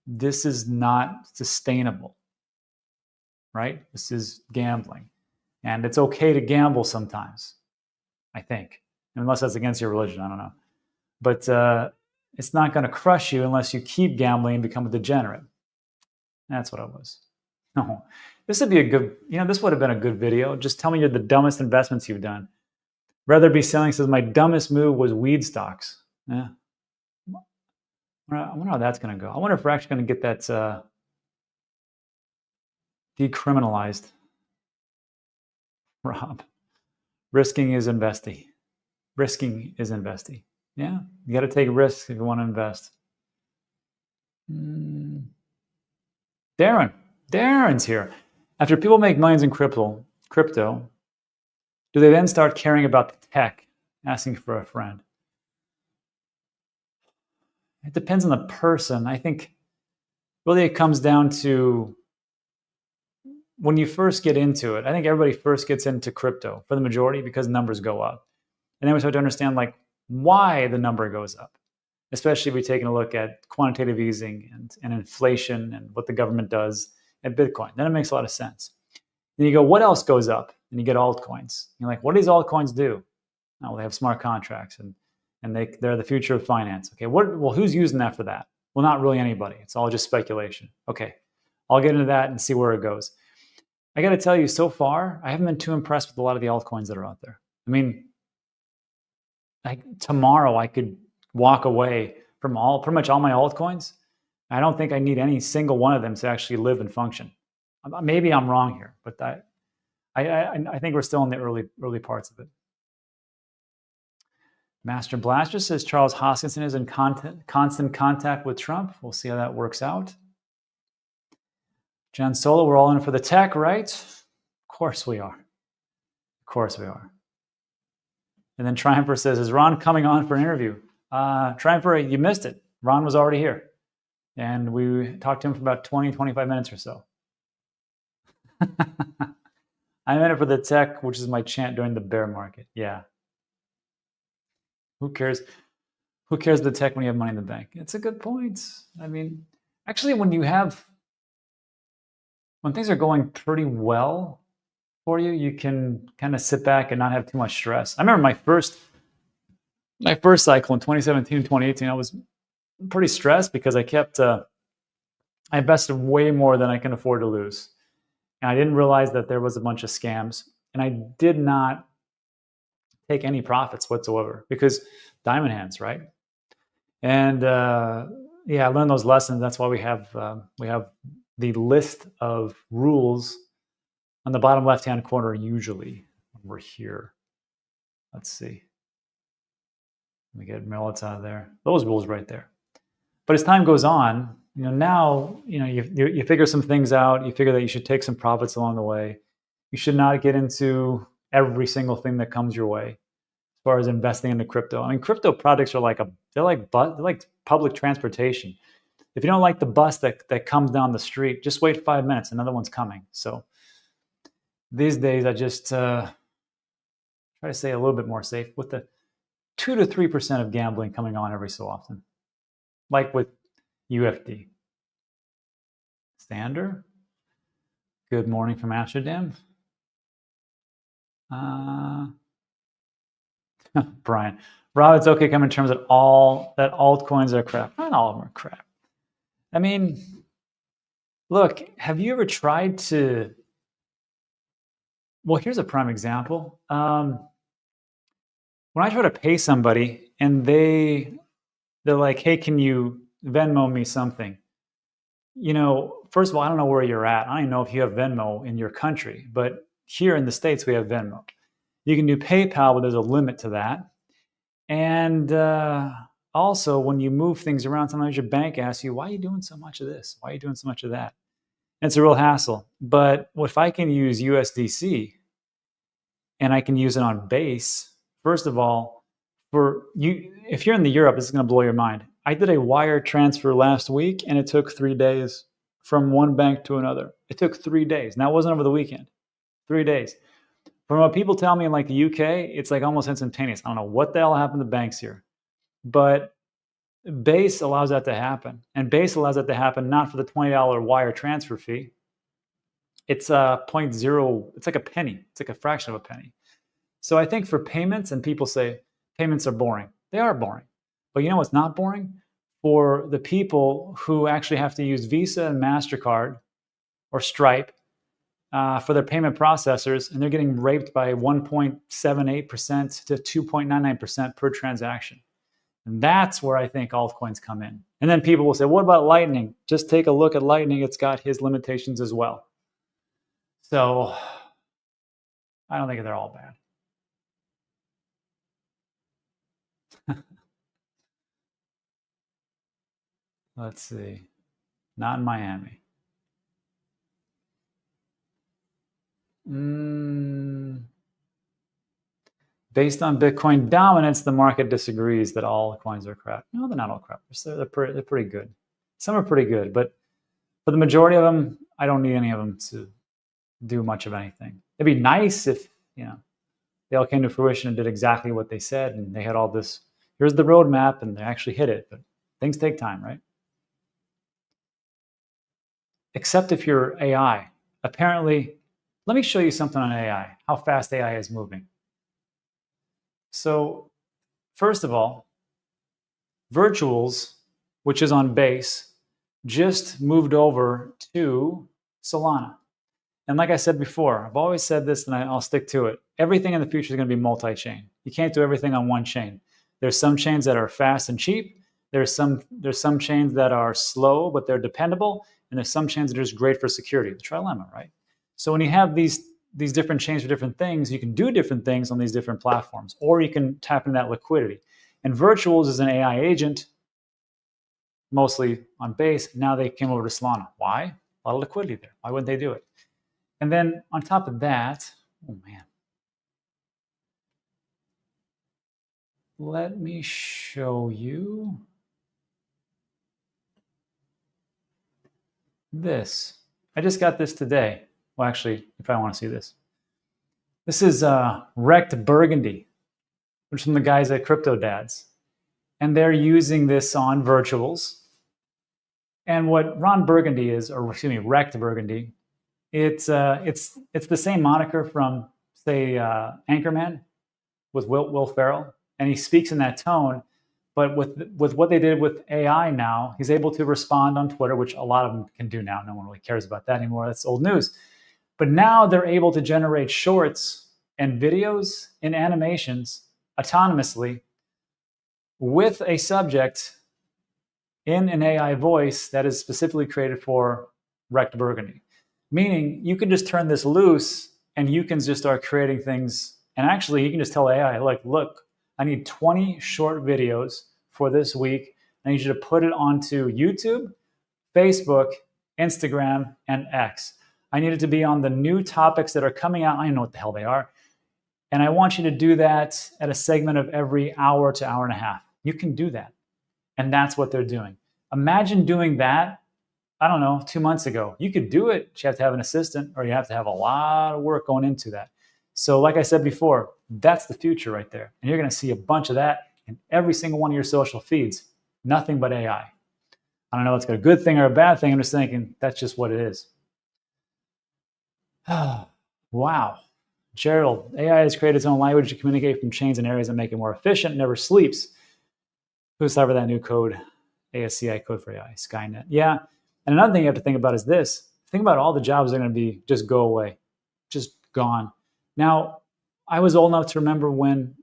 this is not sustainable, right? This is gambling. And it's okay to gamble sometimes, I think. Unless that's against your religion, I don't know. But it's not going to crush you unless you keep gambling and become a degenerate. That's what I was. No, this would be a good, this would have been a good video. Just tell me the dumbest investments you've done. Rather be selling says, my dumbest move was weed stocks. Yeah. I wonder how that's going to go. I wonder if we're actually going to get that decriminalized. Rob, risking is investing. Risking is investing. Yeah, you got to take risks if you want to invest. Darren's here. After people make millions in crypto, do they then start caring about the tech, asking for a friend? It depends on the person. I think really it comes down to when you first get into it. I think everybody first gets into crypto for the majority because numbers go up. And then we start to understand like why the number goes up, especially if we're taking a look at quantitative easing and inflation and what the government does at Bitcoin. Then it makes a lot of sense. Then you go, what else goes up? And you get altcoins. You're like, what do these altcoins do? Oh, well, they have smart contracts and they're the future of finance. Okay, well, who's using that for that? Well, not really anybody. It's all just speculation. Okay, I'll get into that and see where it goes. I got to tell you, so far, I haven't been too impressed with a lot of the altcoins that are out there. I mean, like tomorrow I could walk away from pretty much all my altcoins. I don't think I need any single one of them to actually live and function. Maybe I'm wrong here, but I think we're still in the early parts of it. Master Blaster says Charles Hoskinson is in constant contact with Trump. We'll see how that works out. John Solo, we're all in for the tech, right? Of course we are. Of course we are. And then Triumpher says, is Ron coming on for an interview? Triumpher, you missed it. Ron was already here. And we talked to him for about 20, 25 minutes or so. I'm in it for the tech, which is my chant during the bear market. Yeah. Who cares? Who cares the tech when you have money in the bank? It's a good point. I mean, actually, when things are going pretty well for you, you can kind of sit back and not have too much stress. I remember my first cycle in 2017 and 2018, I was pretty stressed because I invested way more than I can afford to lose. And I didn't realize that there was a bunch of scams. And I did not take any profits whatsoever because diamond hands, right? And yeah, I learned those lessons. That's why we have the list of rules on the bottom left-hand corner. Usually, we're here. Let's see. Let me get Melits out of there. Those rules right there. But as time goes on, now you figure some things out. You figure that you should take some profits along the way. You should not get into every single thing that comes your way as far as investing into crypto. I mean, crypto projects are they're like public transportation. If you don't like the bus that comes down the street, just wait 5 minutes. Another one's coming. So these days, I just try to stay a little bit more safe with the 2 to 3% of gambling coming on every so often, like with UFD. Stander, good morning from Amsterdam. Brian, Rob, it's okay come in terms of all that altcoins are crap. Not all of them are crap. I mean, look, have you ever tried to? Well, here's a prime example. When I try to pay somebody and they're like, hey, can you Venmo me something? First of all, I don't know where you're at. I don't know if you have Venmo in your country, but here in the States, we have Venmo. You can do PayPal, but there's a limit to that. And also, when you move things around, sometimes your bank asks you, why are you doing so much of this? Why are you doing so much of that? And it's a real hassle. But if I can use USDC and I can use it on Base, first of all, if you're in Europe, this is going to blow your mind. I did a wire transfer last week, and it took 3 days from one bank to another. It took 3 days. Now, it wasn't over the weekend. 3 days. From what people tell me in the UK, it's almost instantaneous. I don't know what the hell happened to banks here. But Base allows that to happen. And Base allows that to happen not for the $20 wire transfer fee. It's 0.0, it's like a penny. It's like a fraction of a penny. So I think for payments, and people say payments are boring. They are boring. But you know what's not boring? For the people who actually have to use Visa and MasterCard or Stripe for their payment processors, and they're getting raped by 1.78% to 2.99% per transaction. And that's where I think altcoins come in. And then people will say, what about Lightning? Just take a look at Lightning. It's got his limitations as well. So I don't think they're all bad. Let's see. Not in Miami. Based on Bitcoin dominance, the market disagrees that all coins are crap. No, they're not all crap. They're pretty good. Some are pretty good, but for the majority of them, I don't need any of them to do much of anything. It'd be nice if they all came to fruition and did exactly what they said, and they had all this. Here's the roadmap, and they actually hit it. But things take time, right? Except if you're AI. Apparently, let me show you something on AI, how fast AI is moving. So first of all, Virtuals, which is on Base, just moved over to Solana. And like I said before, I've always said this and I'll stick to it. Everything in the future is going to be multi-chain. You can't do everything on one chain. There's some chains that are fast and cheap. There's some chains that are slow, but they're dependable, and there's some chains that are just great for security. The trilemma, right? So when you have these different chains for different things, you can do different things on these different platforms, or you can tap into that liquidity. And Virtuals is an AI agent, mostly on Base. Now they came over to Solana. Why? A lot of liquidity there. Why wouldn't they do it? And then on top of that, oh man, let me show you this. I just got this today. Well, actually, if I want to see this. This is Wrecked Burgundy, which is from the guys at Crypto Dads. And they're using this on Virtuals. And what Ron Burgundy is, or excuse me, Wrecked Burgundy, it's the same moniker from, say, Anchorman with Will Ferrell. And he speaks in that tone. But with what they did with AI now, he's able to respond on Twitter, which a lot of them can do now. No one really cares about that anymore. That's old news. But now they're able to generate shorts and videos and animations autonomously with a subject in an AI voice that is specifically created for Wrecked Burgundy. Meaning you can just turn this loose and you can just start creating things. And actually, you can just tell AI, like, look, I need 20 short videos for this week. I need you to put it onto YouTube, Facebook, Instagram, and X. I need it to be on the new topics that are coming out. I don't know what the hell they are. And I want you to do that at a segment of every hour to hour and a half. You can do that. And that's what they're doing. Imagine doing that, I don't know, 2 months ago. You could do it, but you have to have an assistant, or you have to have a lot of work going into that. So like I said before, that's the future right there. And you're going to see a bunch of that in every single one of your social feeds. Nothing but AI. I don't know if it's a good thing or a bad thing. I'm just thinking that's just what it is. Wow. Gerald, AI has created its own language to communicate from chains and areas that make it more efficient, never sleeps. Who's ever that new code? ASCI code for AI, Skynet. Yeah. And another thing you have to think about is this. Think about all the jobs that are going to be just go away, just gone. Now, I was old enough to remember when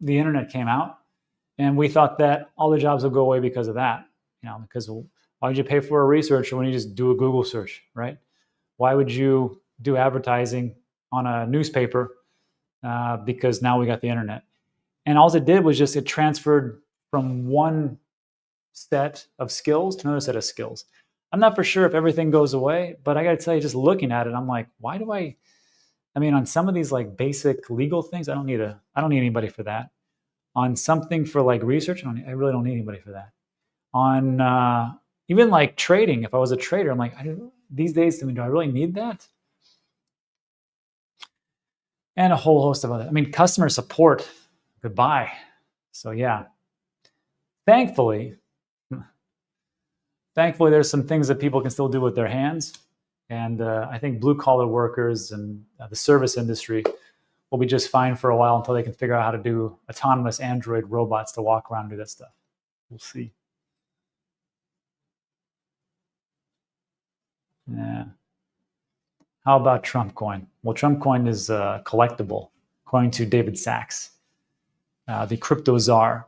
the internet came out, and we thought that all the jobs would go away because of that. Because why would you pay for a researcher when you just do a Google search, right? Why would you do advertising on a newspaper? Because now we got the internet. And all it did was just it transferred from one set of skills to another set of skills. I'm not for sure if everything goes away, but I got to tell you, just looking at it, I'm like, why do I mean, on some of these like basic legal things, I don't need anybody for that. On something for like research, I really don't need anybody for that. On even like trading, if I was a trader, I'm like, these days, do I really need that? And a whole host of other, customer support, goodbye. So yeah, thankfully, there's some things that people can still do with their hands. And I think blue-collar workers and the service industry will be just fine for a while until they can figure out how to do autonomous Android robots to walk around and do that stuff. We'll see. Yeah. How about Trump coin? Well, Trump coin is collectible, according to David Sachs, the crypto czar.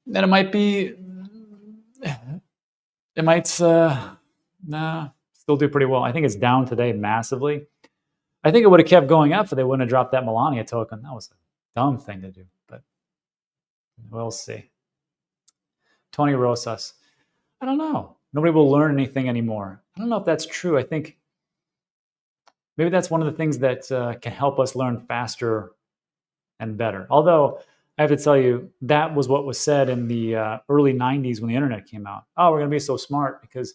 And it might be, still do pretty well. I think it's down today massively. I think it would have kept going up if they wouldn't have dropped that Melania token. That was a dumb thing to do, but we'll see. Tony Rosas. I don't know. Nobody will learn anything anymore. I don't know if that's true. I think maybe that's one of the things that can help us learn faster and better. Although I have to tell you, that was what was said in the early 90s when the internet came out. Oh, we're going to be so smart because...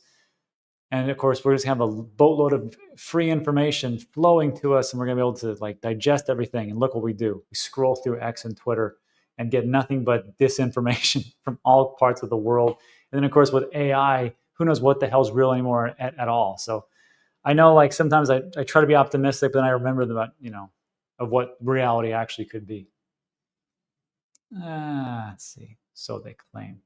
And of course, we're just going to have a boatload of free information flowing to us, and we're going to be able to like digest everything. And look what we do. We scroll through X and Twitter and get nothing but disinformation from all parts of the world. And then, of course, with AI, who knows what the hell's real anymore at all. So I know like sometimes I try to be optimistic, but then I remember about, of what reality actually could be. Let's see. So they claim.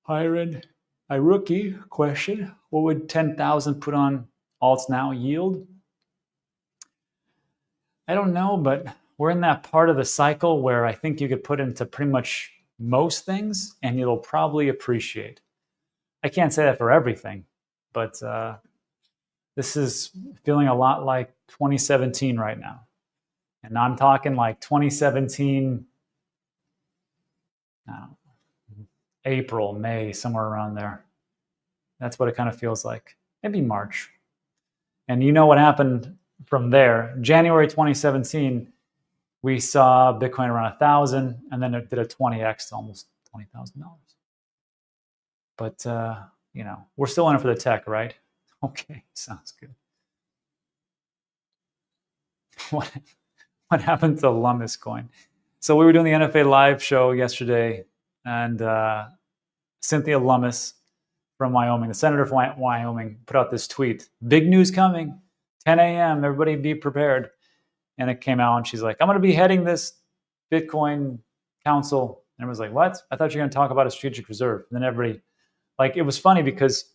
Hired a rookie question. What would 10,000 put on alts now yield? I don't know, but we're in that part of the cycle where I think you could put into pretty much most things and it'll probably appreciate. I can't say that for everything, but this is feeling a lot like 2017 right now. And I'm talking like 2017, April, May, somewhere around there. That's what it kind of feels like. Maybe March. And you know what happened from there? January 2017, we saw Bitcoin around 1,000, and then it did a 20x to almost $20,000. But, you know, we're still in it for the tech, right? Okay, sounds good. What happened to Lummis coin? So we were doing the NFA live show yesterday, and Cynthia Lummis from Wyoming, the senator from Wyoming, put out this tweet: "Big news coming, 10 a.m. Everybody be prepared." And it came out, and she's like, "I'm going to be heading this Bitcoin council." And everyone's like, "What? I thought you were going to talk about a strategic reserve." And then everybody, like, it was funny because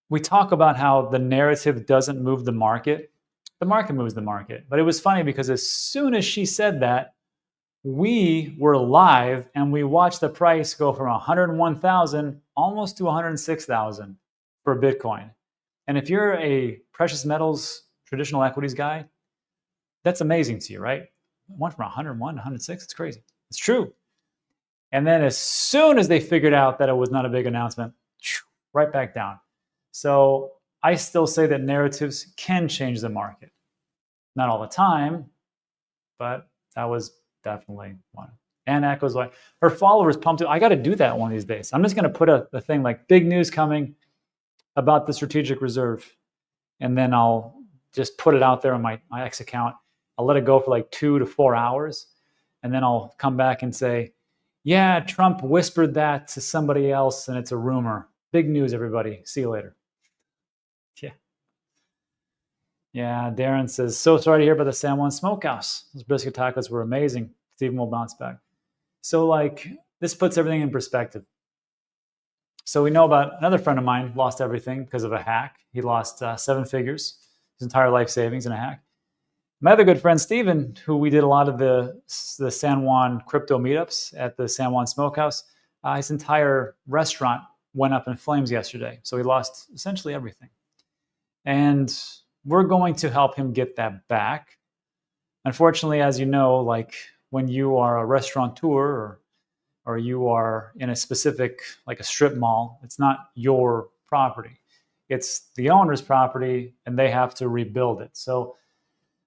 we talk about how the narrative doesn't move the market. The market moves the market. But it was funny because as soon as she said that, we were live and we watched the price go from 101,000 almost to 106,000 for Bitcoin. And if you're a precious metals traditional equities guy, that's amazing to you, right? It went from 101 to 106. It's crazy. It's true. And then as soon as they figured out that it was not a big announcement, right back down. So I still say that narratives can change the market. Not all the time, but that was definitely one. And Echo's like, her followers pumped it. I got to do that one of these days. I'm just going to put a thing like big news coming about the strategic reserve. And then I'll just put it out there on my X account. I'll let it go for like 2 to 4 hours. And then I'll come back and say, yeah, Trump whispered that to somebody else and it's a rumor. Big news, everybody. See you later. Yeah. Yeah, Darren says, so sorry to hear about the San Juan Smokehouse. Those brisket tacos were amazing. Stephen will bounce back. So, like, this puts everything in perspective. So we know about another friend of mine lost everything because of a hack. He lost 7 figures, his entire life savings in a hack. My other good friend, Stephen, who we did a lot of the San Juan crypto meetups at the San Juan Smokehouse, his entire restaurant went up in flames yesterday. So he lost essentially everything. And we're going to help him get that back. Unfortunately, as you know, like when you are a restaurateur or you are in a specific, like a strip mall, it's not your property. It's the owner's property and they have to rebuild it. So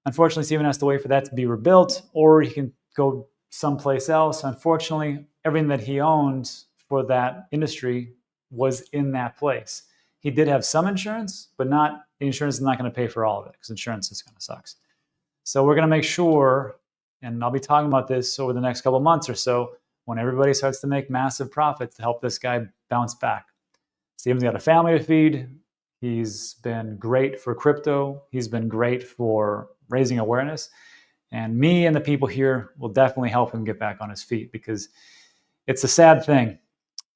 unfortunately, Stephen has to wait for that to be rebuilt, or he can go someplace else. Unfortunately, everything that he owned for that industry was in that place. He did have some insurance, but not the insurance is not going to pay for all of it because insurance is kind of sucks. So we're going to make sure, and I'll be talking about this over the next couple of months or so, when everybody starts to make massive profits to help this guy bounce back. Stephen's got a family to feed. He's been great for crypto. He's been great for raising awareness. And me and the people here will definitely help him get back on his feet because it's a sad thing.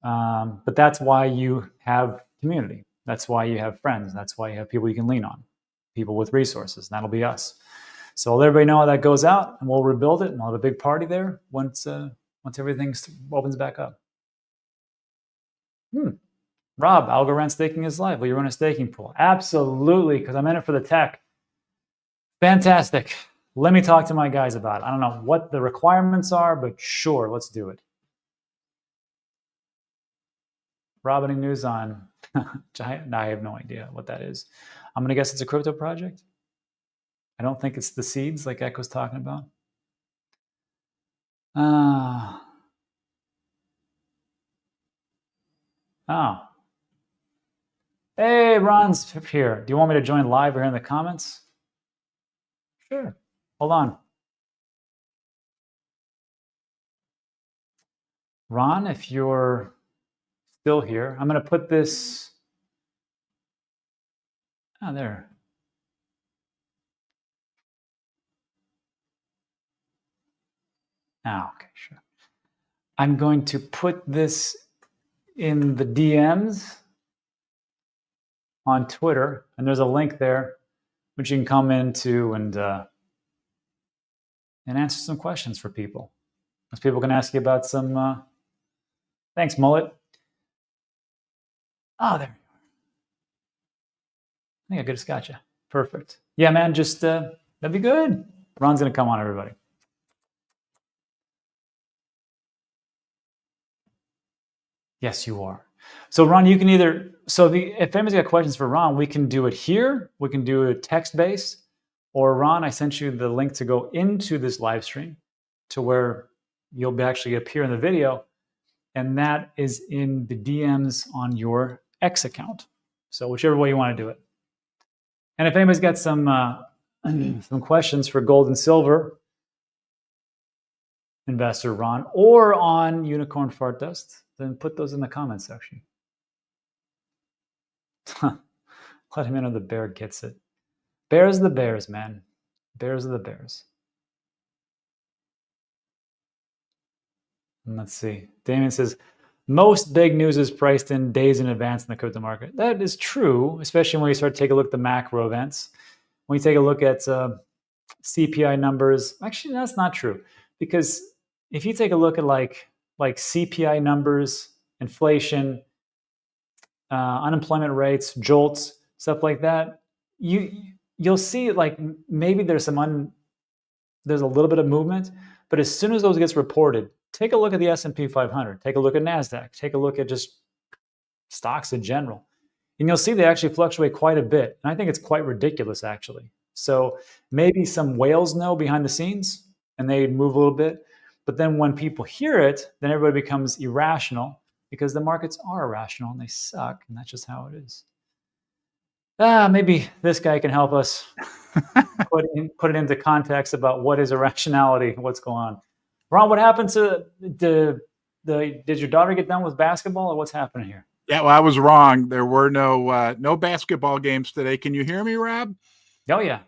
But that's why you have community. That's why you have friends. That's why you have people you can lean on, people with resources. And that'll be us. So I'll let everybody know how that goes out, and we'll rebuild it, and we'll have a big party there once everything opens back up. Rob, Algorand staking is live. Will you run a staking pool? Absolutely, because I'm in it for the tech. Fantastic. Let me talk to my guys about it. I don't know what the requirements are, but sure, let's do it. Rob, any news on Giant? I have no idea what that is. I'm going to guess it's a crypto project. I don't think it's the seeds like Echo's talking about. Oh. Hey, Ron's here. Do you want me to join live or here in the comments? Sure. Hold on. Ron, if you're still here, I'm going to put this. Oh, there. Oh, okay, sure. I'm going to put this in the DMs on Twitter, and there's a link there which you can come into and and answer some questions for people. As people can ask you about some, thanks, Mullet. Oh, there. I think I just got you. Perfect. Yeah, man, just, that'd be good. Ron's going to come on, everybody. Yes, you are. So Ron, you can either, so if anybody's got questions for Ron, we can do it here. We can do a text-based. Or Ron, I sent you the link to go into this live stream to where you'll actually appear in the video. And that is in the DMs on your X account. So whichever way you want to do it. And if anybody's got some questions for gold and silver investor Ron, or on unicorn fart dust, then put those in the comments section. Let him know the bear gets it. Bears are the bears, man. Bears are the bears. And let's see. Damien says, most big news is priced in days in advance in the crypto market. That is true, especially when you start to take a look at the macro events. When you take a look at CPI numbers, actually, that's not true. Because if you take a look at like CPI numbers, inflation, unemployment rates, jolts, stuff like that, you'll see like maybe there's a little bit of movement, but as soon as those gets reported, take a look at the S&P 500, take a look at NASDAQ, take a look at just stocks in general, and you'll see they actually fluctuate quite a bit. And I think it's quite ridiculous, actually. So maybe some whales know behind the scenes and they move a little bit, but then when people hear it, then everybody becomes irrational because the markets are irrational and they suck, and that's just how it is. Maybe this guy can help us put it into context about what is irrationality, what's going on. Ron, what happened to did your daughter get done with basketball, or what's happening here? Yeah, well, I was wrong. There were no basketball games today. Can you hear me, Rob? Oh yeah.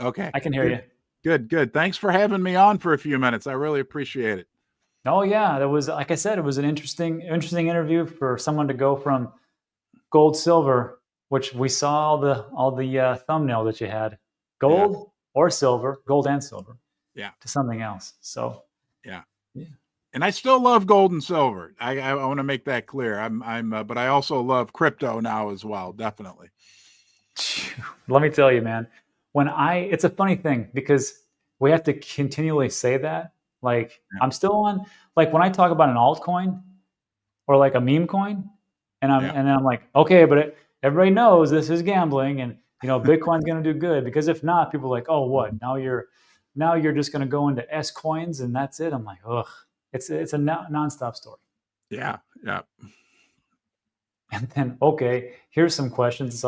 Okay. I can hear you. Good. Thanks for having me on for a few minutes. I really appreciate it. Oh yeah, that was, like I said, it was an interesting interview for someone to go from gold, silver, which we saw all the thumbnail that you had, gold or silver, gold and silver, to something else. So yeah. And I still love gold and silver. I want to make that clear. But I also love crypto now as well. Definitely. Let me tell you, man, it's a funny thing because we have to continually say that. Like I'm still on, like when I talk about an altcoin or like a meme coin, and then I'm like, okay, but everybody knows this is gambling, and Bitcoin's going to do good, because if not, people are like, oh, what? Now you're just going to go into S coins and that's it. I'm like, ugh. It's a nonstop story. Yeah. And then, okay, here's some questions.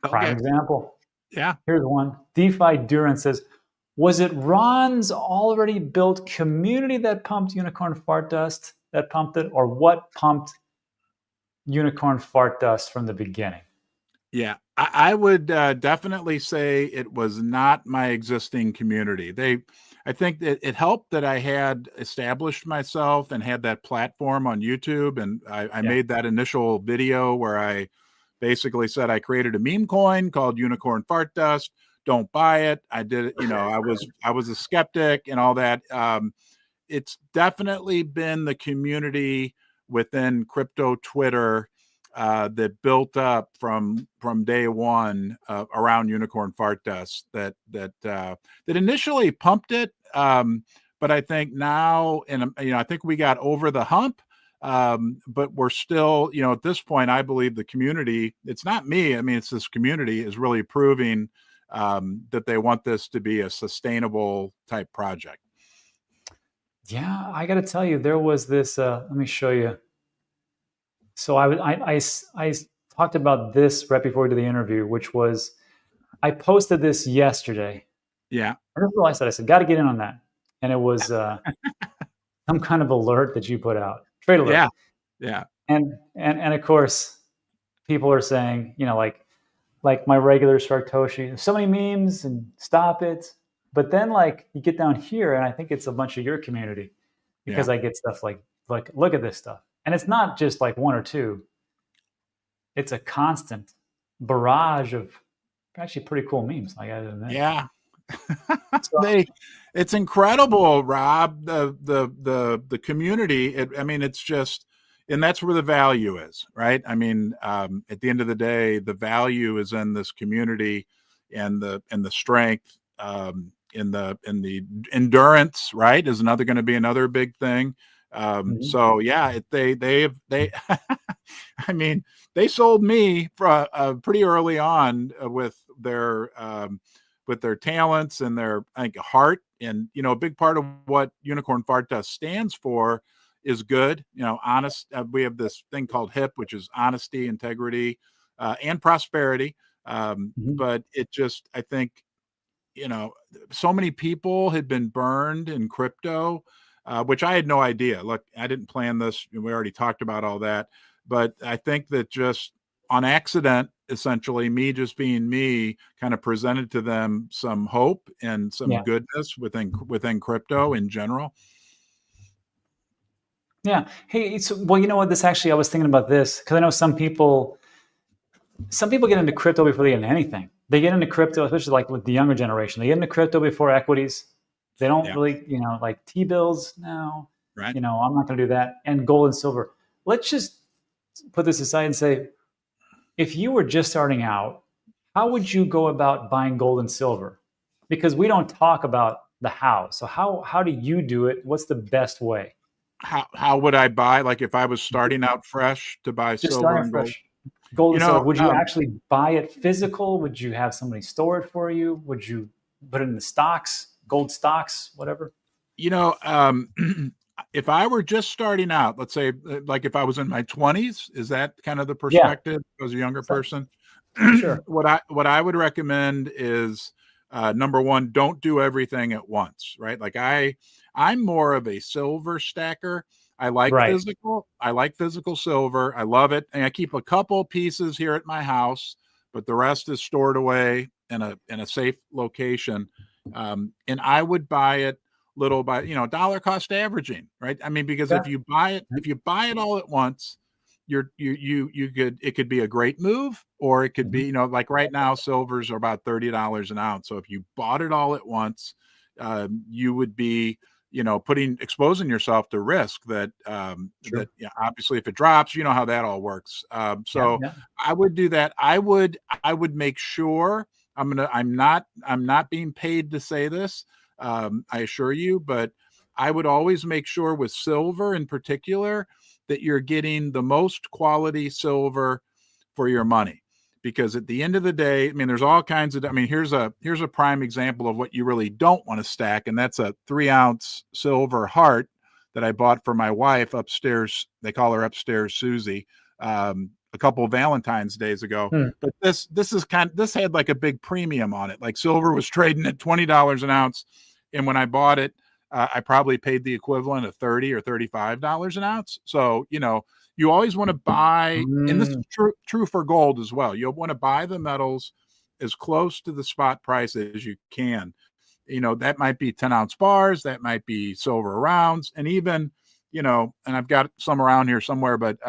Prime example. Yeah. Here's one. DeFi Duran says, was it Ron's already built community that pumped Unicorn Fart Dust that pumped it, or what pumped Unicorn Fart Dust from the beginning? Yeah, I would definitely say it was not my existing community. I think that it helped that I had established myself and had that platform on YouTube, and I made that initial video where I basically said I created a meme coin called Unicorn Fart Dust. Don't buy it. I did it. I was a skeptic and all that. It's definitely been the community within crypto Twitter that built up from day one around Unicorn Fart Dust that initially pumped it, but I think now, and I think we got over the hump, but we're still, at this point, I believe the community, it's not me, I mean, it's this community is really proving that they want this to be a sustainable type project. Yeah, I got to tell you, there was this. Let me show you. So I talked about this right before we did the interview, which was I posted this yesterday. Yeah. I said, got to get in on that, and it was some kind of alert that you put out, trade alert. Yeah. And of course, people are saying, like my regular Sharktoshi, so many memes and stop it. But then like you get down here, and I think it's a bunch of your community, because I get stuff like look at this stuff. And it's not just like one or two. It's a constant barrage of actually pretty cool memes, I gotta admit. Yeah. So, It's incredible, Rob. The community. I mean, it's just, and that's where the value is, right? I mean, at the end of the day, the value is in this community, and the strength, in the endurance, right? Is another going to be another big thing. So yeah, they I mean, they sold me pretty early on with their talents and their, I think, heart. And, you know, a big part of what Unicorn Fart Dust stands for is good, you know, honest. We have this thing called HIP, which is honesty, integrity, and prosperity. But it just, I think, you know, so many people had been burned in crypto, which I had no idea. Look, I didn't plan this. We already talked about all that. But I think that just on accident, essentially, me just being me, kind of presented to them some hope and some yeah. goodness within crypto in general. Yeah. Hey, well, you know what? This actually, I was thinking about this because I know some people get into crypto before they get into anything. They get into crypto, especially like with the younger generation. They get into crypto before equities. They don't Yeah. really, you know, like T-bills. No, Right. you know, I'm not going to do that. And gold and silver. Let's just put this aside and say, if you were just starting out, how would you go about buying gold and silver? Because we don't talk about the how. So how do you do it? What's the best way? How would I buy, like, if I was starting out fresh, to buy Just silver starting and gold? fresh. Gold You and silver. know, Would you actually buy it physical? Would you have somebody store it for you? Would you put it in the stocks, gold stocks, whatever? you know, if I were just starting out, let's say, like if I was in my 20s, is that kind of the Yeah, perspective as a younger person? sure. What I would recommend is, number one, don't do everything at once, right? Like I'm more of a silver stacker. I like Right. physical. I like physical silver. I love it, and I keep a couple pieces here at my house, but the rest is stored away in a safe location. And I would buy it little by, you know, dollar cost averaging, right? I mean, because Yeah. if you buy it all at once, you could, it could be a great move, or it could be, Mhm. you know, like right now silvers are about $30 an ounce. So if you bought it all at once, you would be, you know, exposing yourself to risk that, True. yeah, obviously if it drops, you know how that all works. Yeah. So Yeah. I would do that. I would make sure, I'm not being paid to say this, I assure you, but I would always make sure with silver in particular that you're getting the most quality silver for your money. Because at the end of the day, I mean, there's all kinds of, I mean, here's a prime example of what you really don't want to stack. And that's a 3-ounce silver heart that I bought for my wife upstairs. They call her upstairs Susie, a couple of Valentine's days ago. Hmm. But this had like a big premium on it. Like silver was trading at $20 an ounce. And when I bought it, I probably paid the equivalent of $30 or $35 an ounce. So, you know, you always want to buy, and this is Mm. true for gold as well. You'll want to buy the metals as close to the spot price as you can. You know, that might be 10-ounce bars, that might be silver rounds, and even, you know, and I've got some around here somewhere, but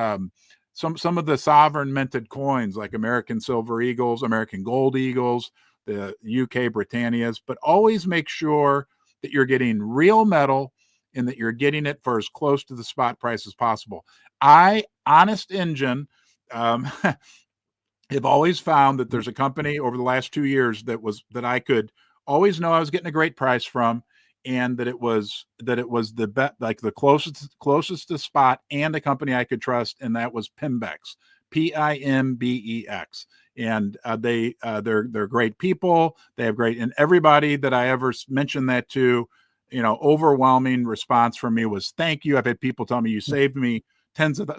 some of the sovereign minted coins like American Silver Eagles, American Gold Eagles, the UK Britannias, but always make sure that you're getting real metal and that you're getting it for as close to the spot price as possible. Honest Engine, have always found that there's a company over the last 2 years that I could always know I was getting a great price from, and that it was the bet, like the closest to spot, and a company I could trust, and that was Pimbex, Pimbex. And they're great people. They have great, and everybody that I ever mentioned that to, you know, overwhelming response from me was thank you. I've had people tell me you saved me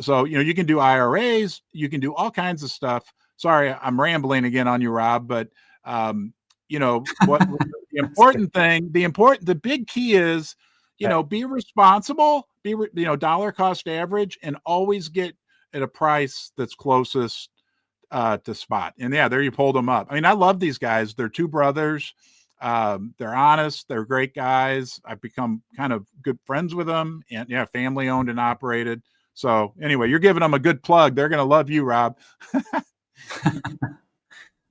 so, you know, you can do IRAs, you can do all kinds of stuff. Sorry, I'm rambling again on you, Rob, but you know, the important thing, the big key is, you Right. know, be responsible, you know, dollar cost average, and always get at a price that's closest to spot. And yeah, there you pulled them up. I mean, I love these guys. They're two brothers. They're honest. They're great guys. I've become kind of good friends with them, and yeah, family owned and operated. So anyway, you're giving them a good plug. They're going to love you, Rob.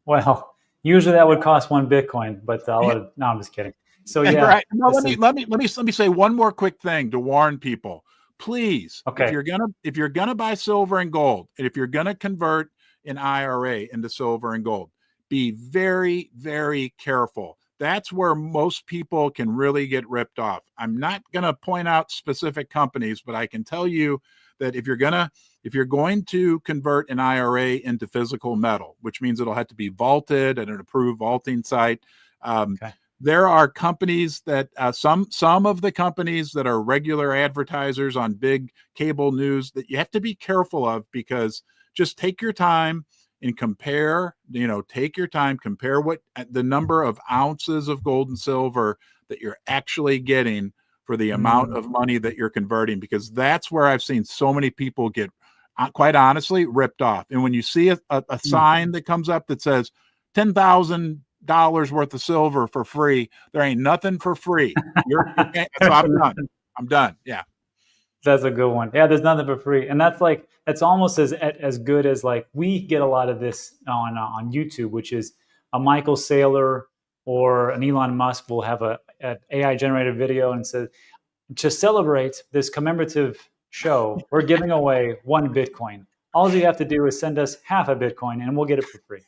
Well, Usually that would cost 1 Bitcoin, but no, I'm just kidding. So yeah, right. No, let me say one more quick thing to warn people. Please, okay. if you're gonna buy silver and gold, and if you're gonna convert an IRA into silver and gold, be very, very careful. That's where most people can really get ripped off. I'm not gonna point out specific companies, but I can tell you that if you're going to convert an IRA into physical metal, which means it'll have to be vaulted at an approved vaulting site. Okay. There are companies that some of the companies that are regular advertisers on big cable news that you have to be careful of, because just take your time and compare, take your time, compare what the number of ounces of gold and silver that you're actually getting for the amount of money that you're converting, because that's where I've seen so many people get, quite honestly, ripped off. And when you see a sign that comes up that says $10,000 worth of silver for free, there ain't nothing for free. So I'm done. Yeah. That's a good one. Yeah, there's nothing for free, and that's almost as good as, like, we get a lot of this on YouTube, which is a Michael Saylor or an Elon Musk will have an AI generated video and says, to celebrate this commemorative show, we're giving away 1 Bitcoin. All you have to do is send us half a Bitcoin, and we'll get it for free.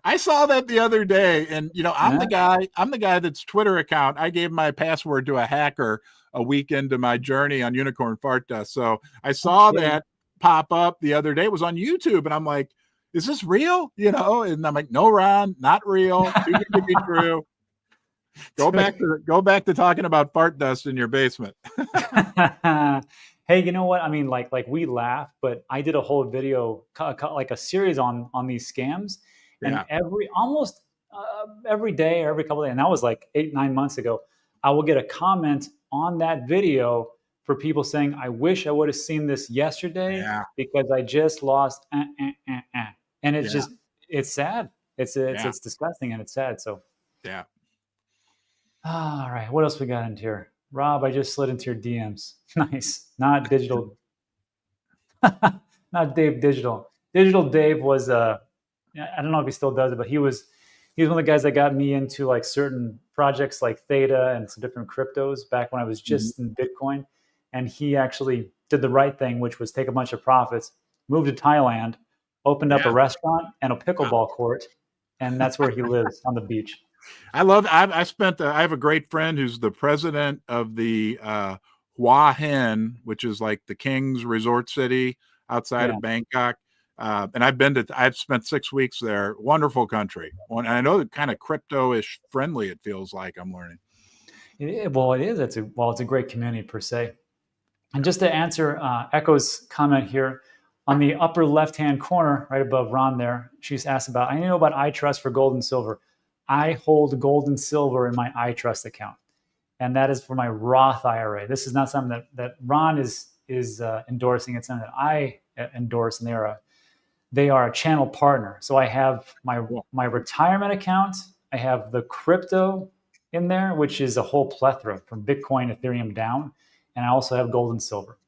I saw that the other day, and I'm the guy that's Twitter account. I gave my password to a hacker a week into my journey on Unicorn Fart Dust. So I saw that pop up the other day. It was on YouTube, and I'm like, is this real? And I'm like, no, Ron, not real. Too good to be true. Go back to talking about fart dust in your basement. Hey, you know what? I mean, like we laugh, but I did a whole video, like a series on these scams, and almost every day or every couple of days, and that was like 8-9 months ago, I will get a comment on that video for people saying, I wish I would have seen this yesterday because I just lost, and it's just, it's sad. It's disgusting and it's sad. So yeah. All right, what else we got in here? Rob, I just slid into your DMs. Nice. Not digital. Not Dave Digital. Digital Dave was I don't know if he still does it, but he was one of the guys that got me into like certain projects like Theta and some different cryptos back when I was just in Bitcoin. And he actually did the right thing, which was take a bunch of profits, moved to Thailand, opened up a restaurant and a pickleball court, and that's where he lives, on the beach. I have a great friend who's the president of the Hua Hin, which is like the King's resort city outside of Bangkok. And I've spent 6 weeks there. Wonderful country. And I know kind of crypto-ish friendly, it feels like, I'm learning. Well, it is. It's a great community per se. And just to answer Echo's comment here, on the upper left-hand corner, right above Ron there, she's asked about, I know about iTRUST for gold and silver. I hold gold and silver in my iTRUST account, and that is for my Roth IRA. This is not something that Ron is endorsing. It's something that I endorse, and they are a channel partner. So I have my retirement account. I have the crypto in there, which is a whole plethora from Bitcoin, Ethereum down, and I also have gold and silver.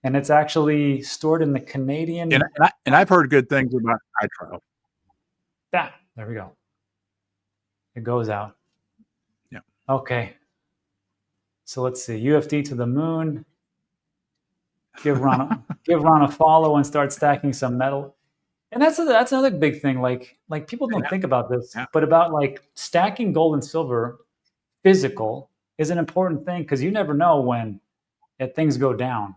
And it's actually stored in the Canadian. And I've heard good things about iTRUST. Yeah, there we go. It goes out. Yeah. Okay. So let's see. UFD to the moon. Give Ron a follow and start stacking some metal. And that's another big thing. Like people don't think about this, but about like stacking gold and silver physical is an important thing, because you never know when things go down.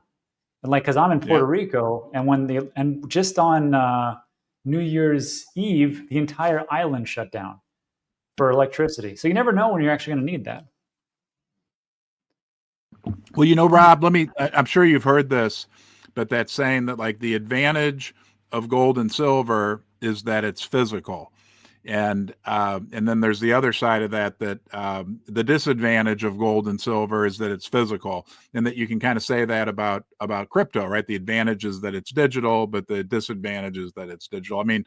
And like, because I'm in Puerto Rico, and just on New Year's Eve, the entire island shut down for electricity. So you never know when you're actually going to need that. Well, Rob, I'm sure you've heard this, but that's saying that like the advantage of gold and silver is that it's physical. And then there's the other side of that the disadvantage of gold and silver is that it's physical, and that you can kind of say that about crypto, right? The advantage is that it's digital, but the disadvantage is that it's digital. I mean,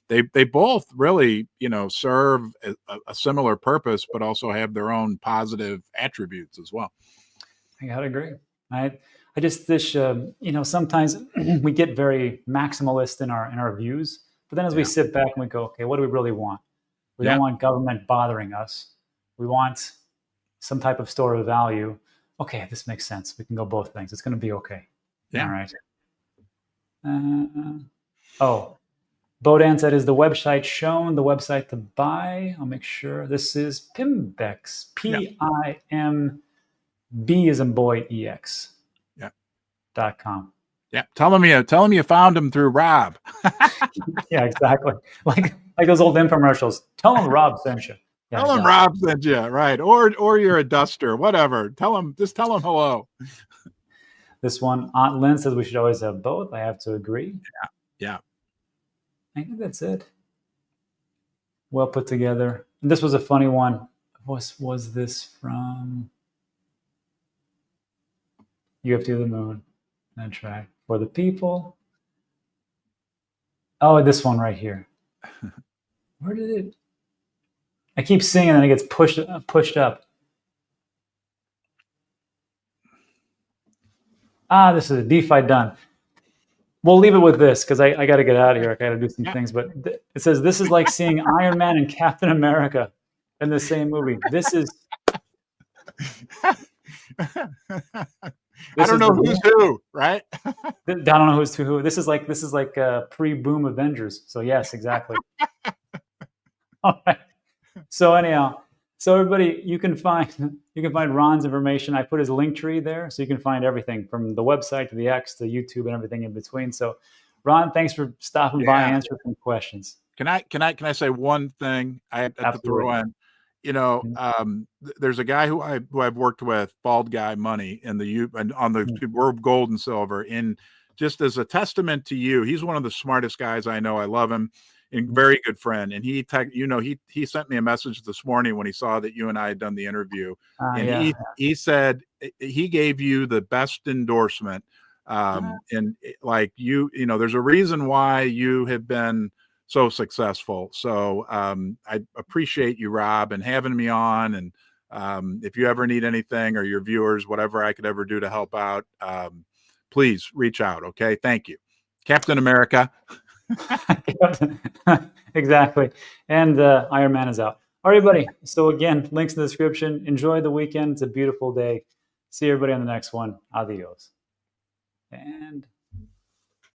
they both really, serve a similar purpose, but also have their own positive attributes as well. I gotta agree. I just wish, sometimes we get very maximalist in our views, but then as we sit back and we go, okay, what do we really want? We don't want government bothering us. We want some type of store of value. Okay, this makes sense. We can go both things. It's going to be okay. Yeah. All right. Bodan said, is the website shown? The website to buy? I'll make sure. This is Pimbex. P-I-M-B as in boy, E-X. Yeah. .com. Yeah. Tell him you found him through Rob. Yeah, exactly. Like those old infomercials. Tell him Rob sent you. Yeah, tell him Rob sent you, right? Or you're a duster, whatever. Just tell him hello. This one, Aunt Lynn says we should always have both. I have to agree. Yeah. I think that's it. Well put together. And this was a funny one. Was this from UFT to the Moon? That's right. For the people. Oh, this one right here. Where did it? I keep seeing it and it gets pushed up. This is a DeFi done. We'll leave it with this because I got to get out of here. I got to do some things. But it says this is like seeing Iron Man and Captain America in the same movie. This is. I don't know who's who, right? I don't know who's who. This is like pre-boom Avengers. So yes, exactly. All right. So anyhow, everybody, you can find Ron's information. I put his link tree there, so you can find everything from the website to the X to YouTube and everything in between. So, Ron, thanks for stopping by and answering some questions. Can I say one thing I have to throw in? You know, there's a guy who I've worked with, Bald Guy Money, on the World Gold and Silver. And just as a testament to you, he's one of the smartest guys I know. I love him. And very good friend. And he sent me a message this morning when he saw that you and I had done the interview. He said he gave you the best endorsement. And like there's a reason why you have been so successful. So I appreciate you, Rob, and having me on. And if you ever need anything, or your viewers, whatever I could ever do to help out, please reach out. Okay. Thank you. Captain America. Exactly. And Iron Man is out. All right, everybody. So again, links in the description. Enjoy the weekend. It's a beautiful day. See everybody on the next one. Adios. And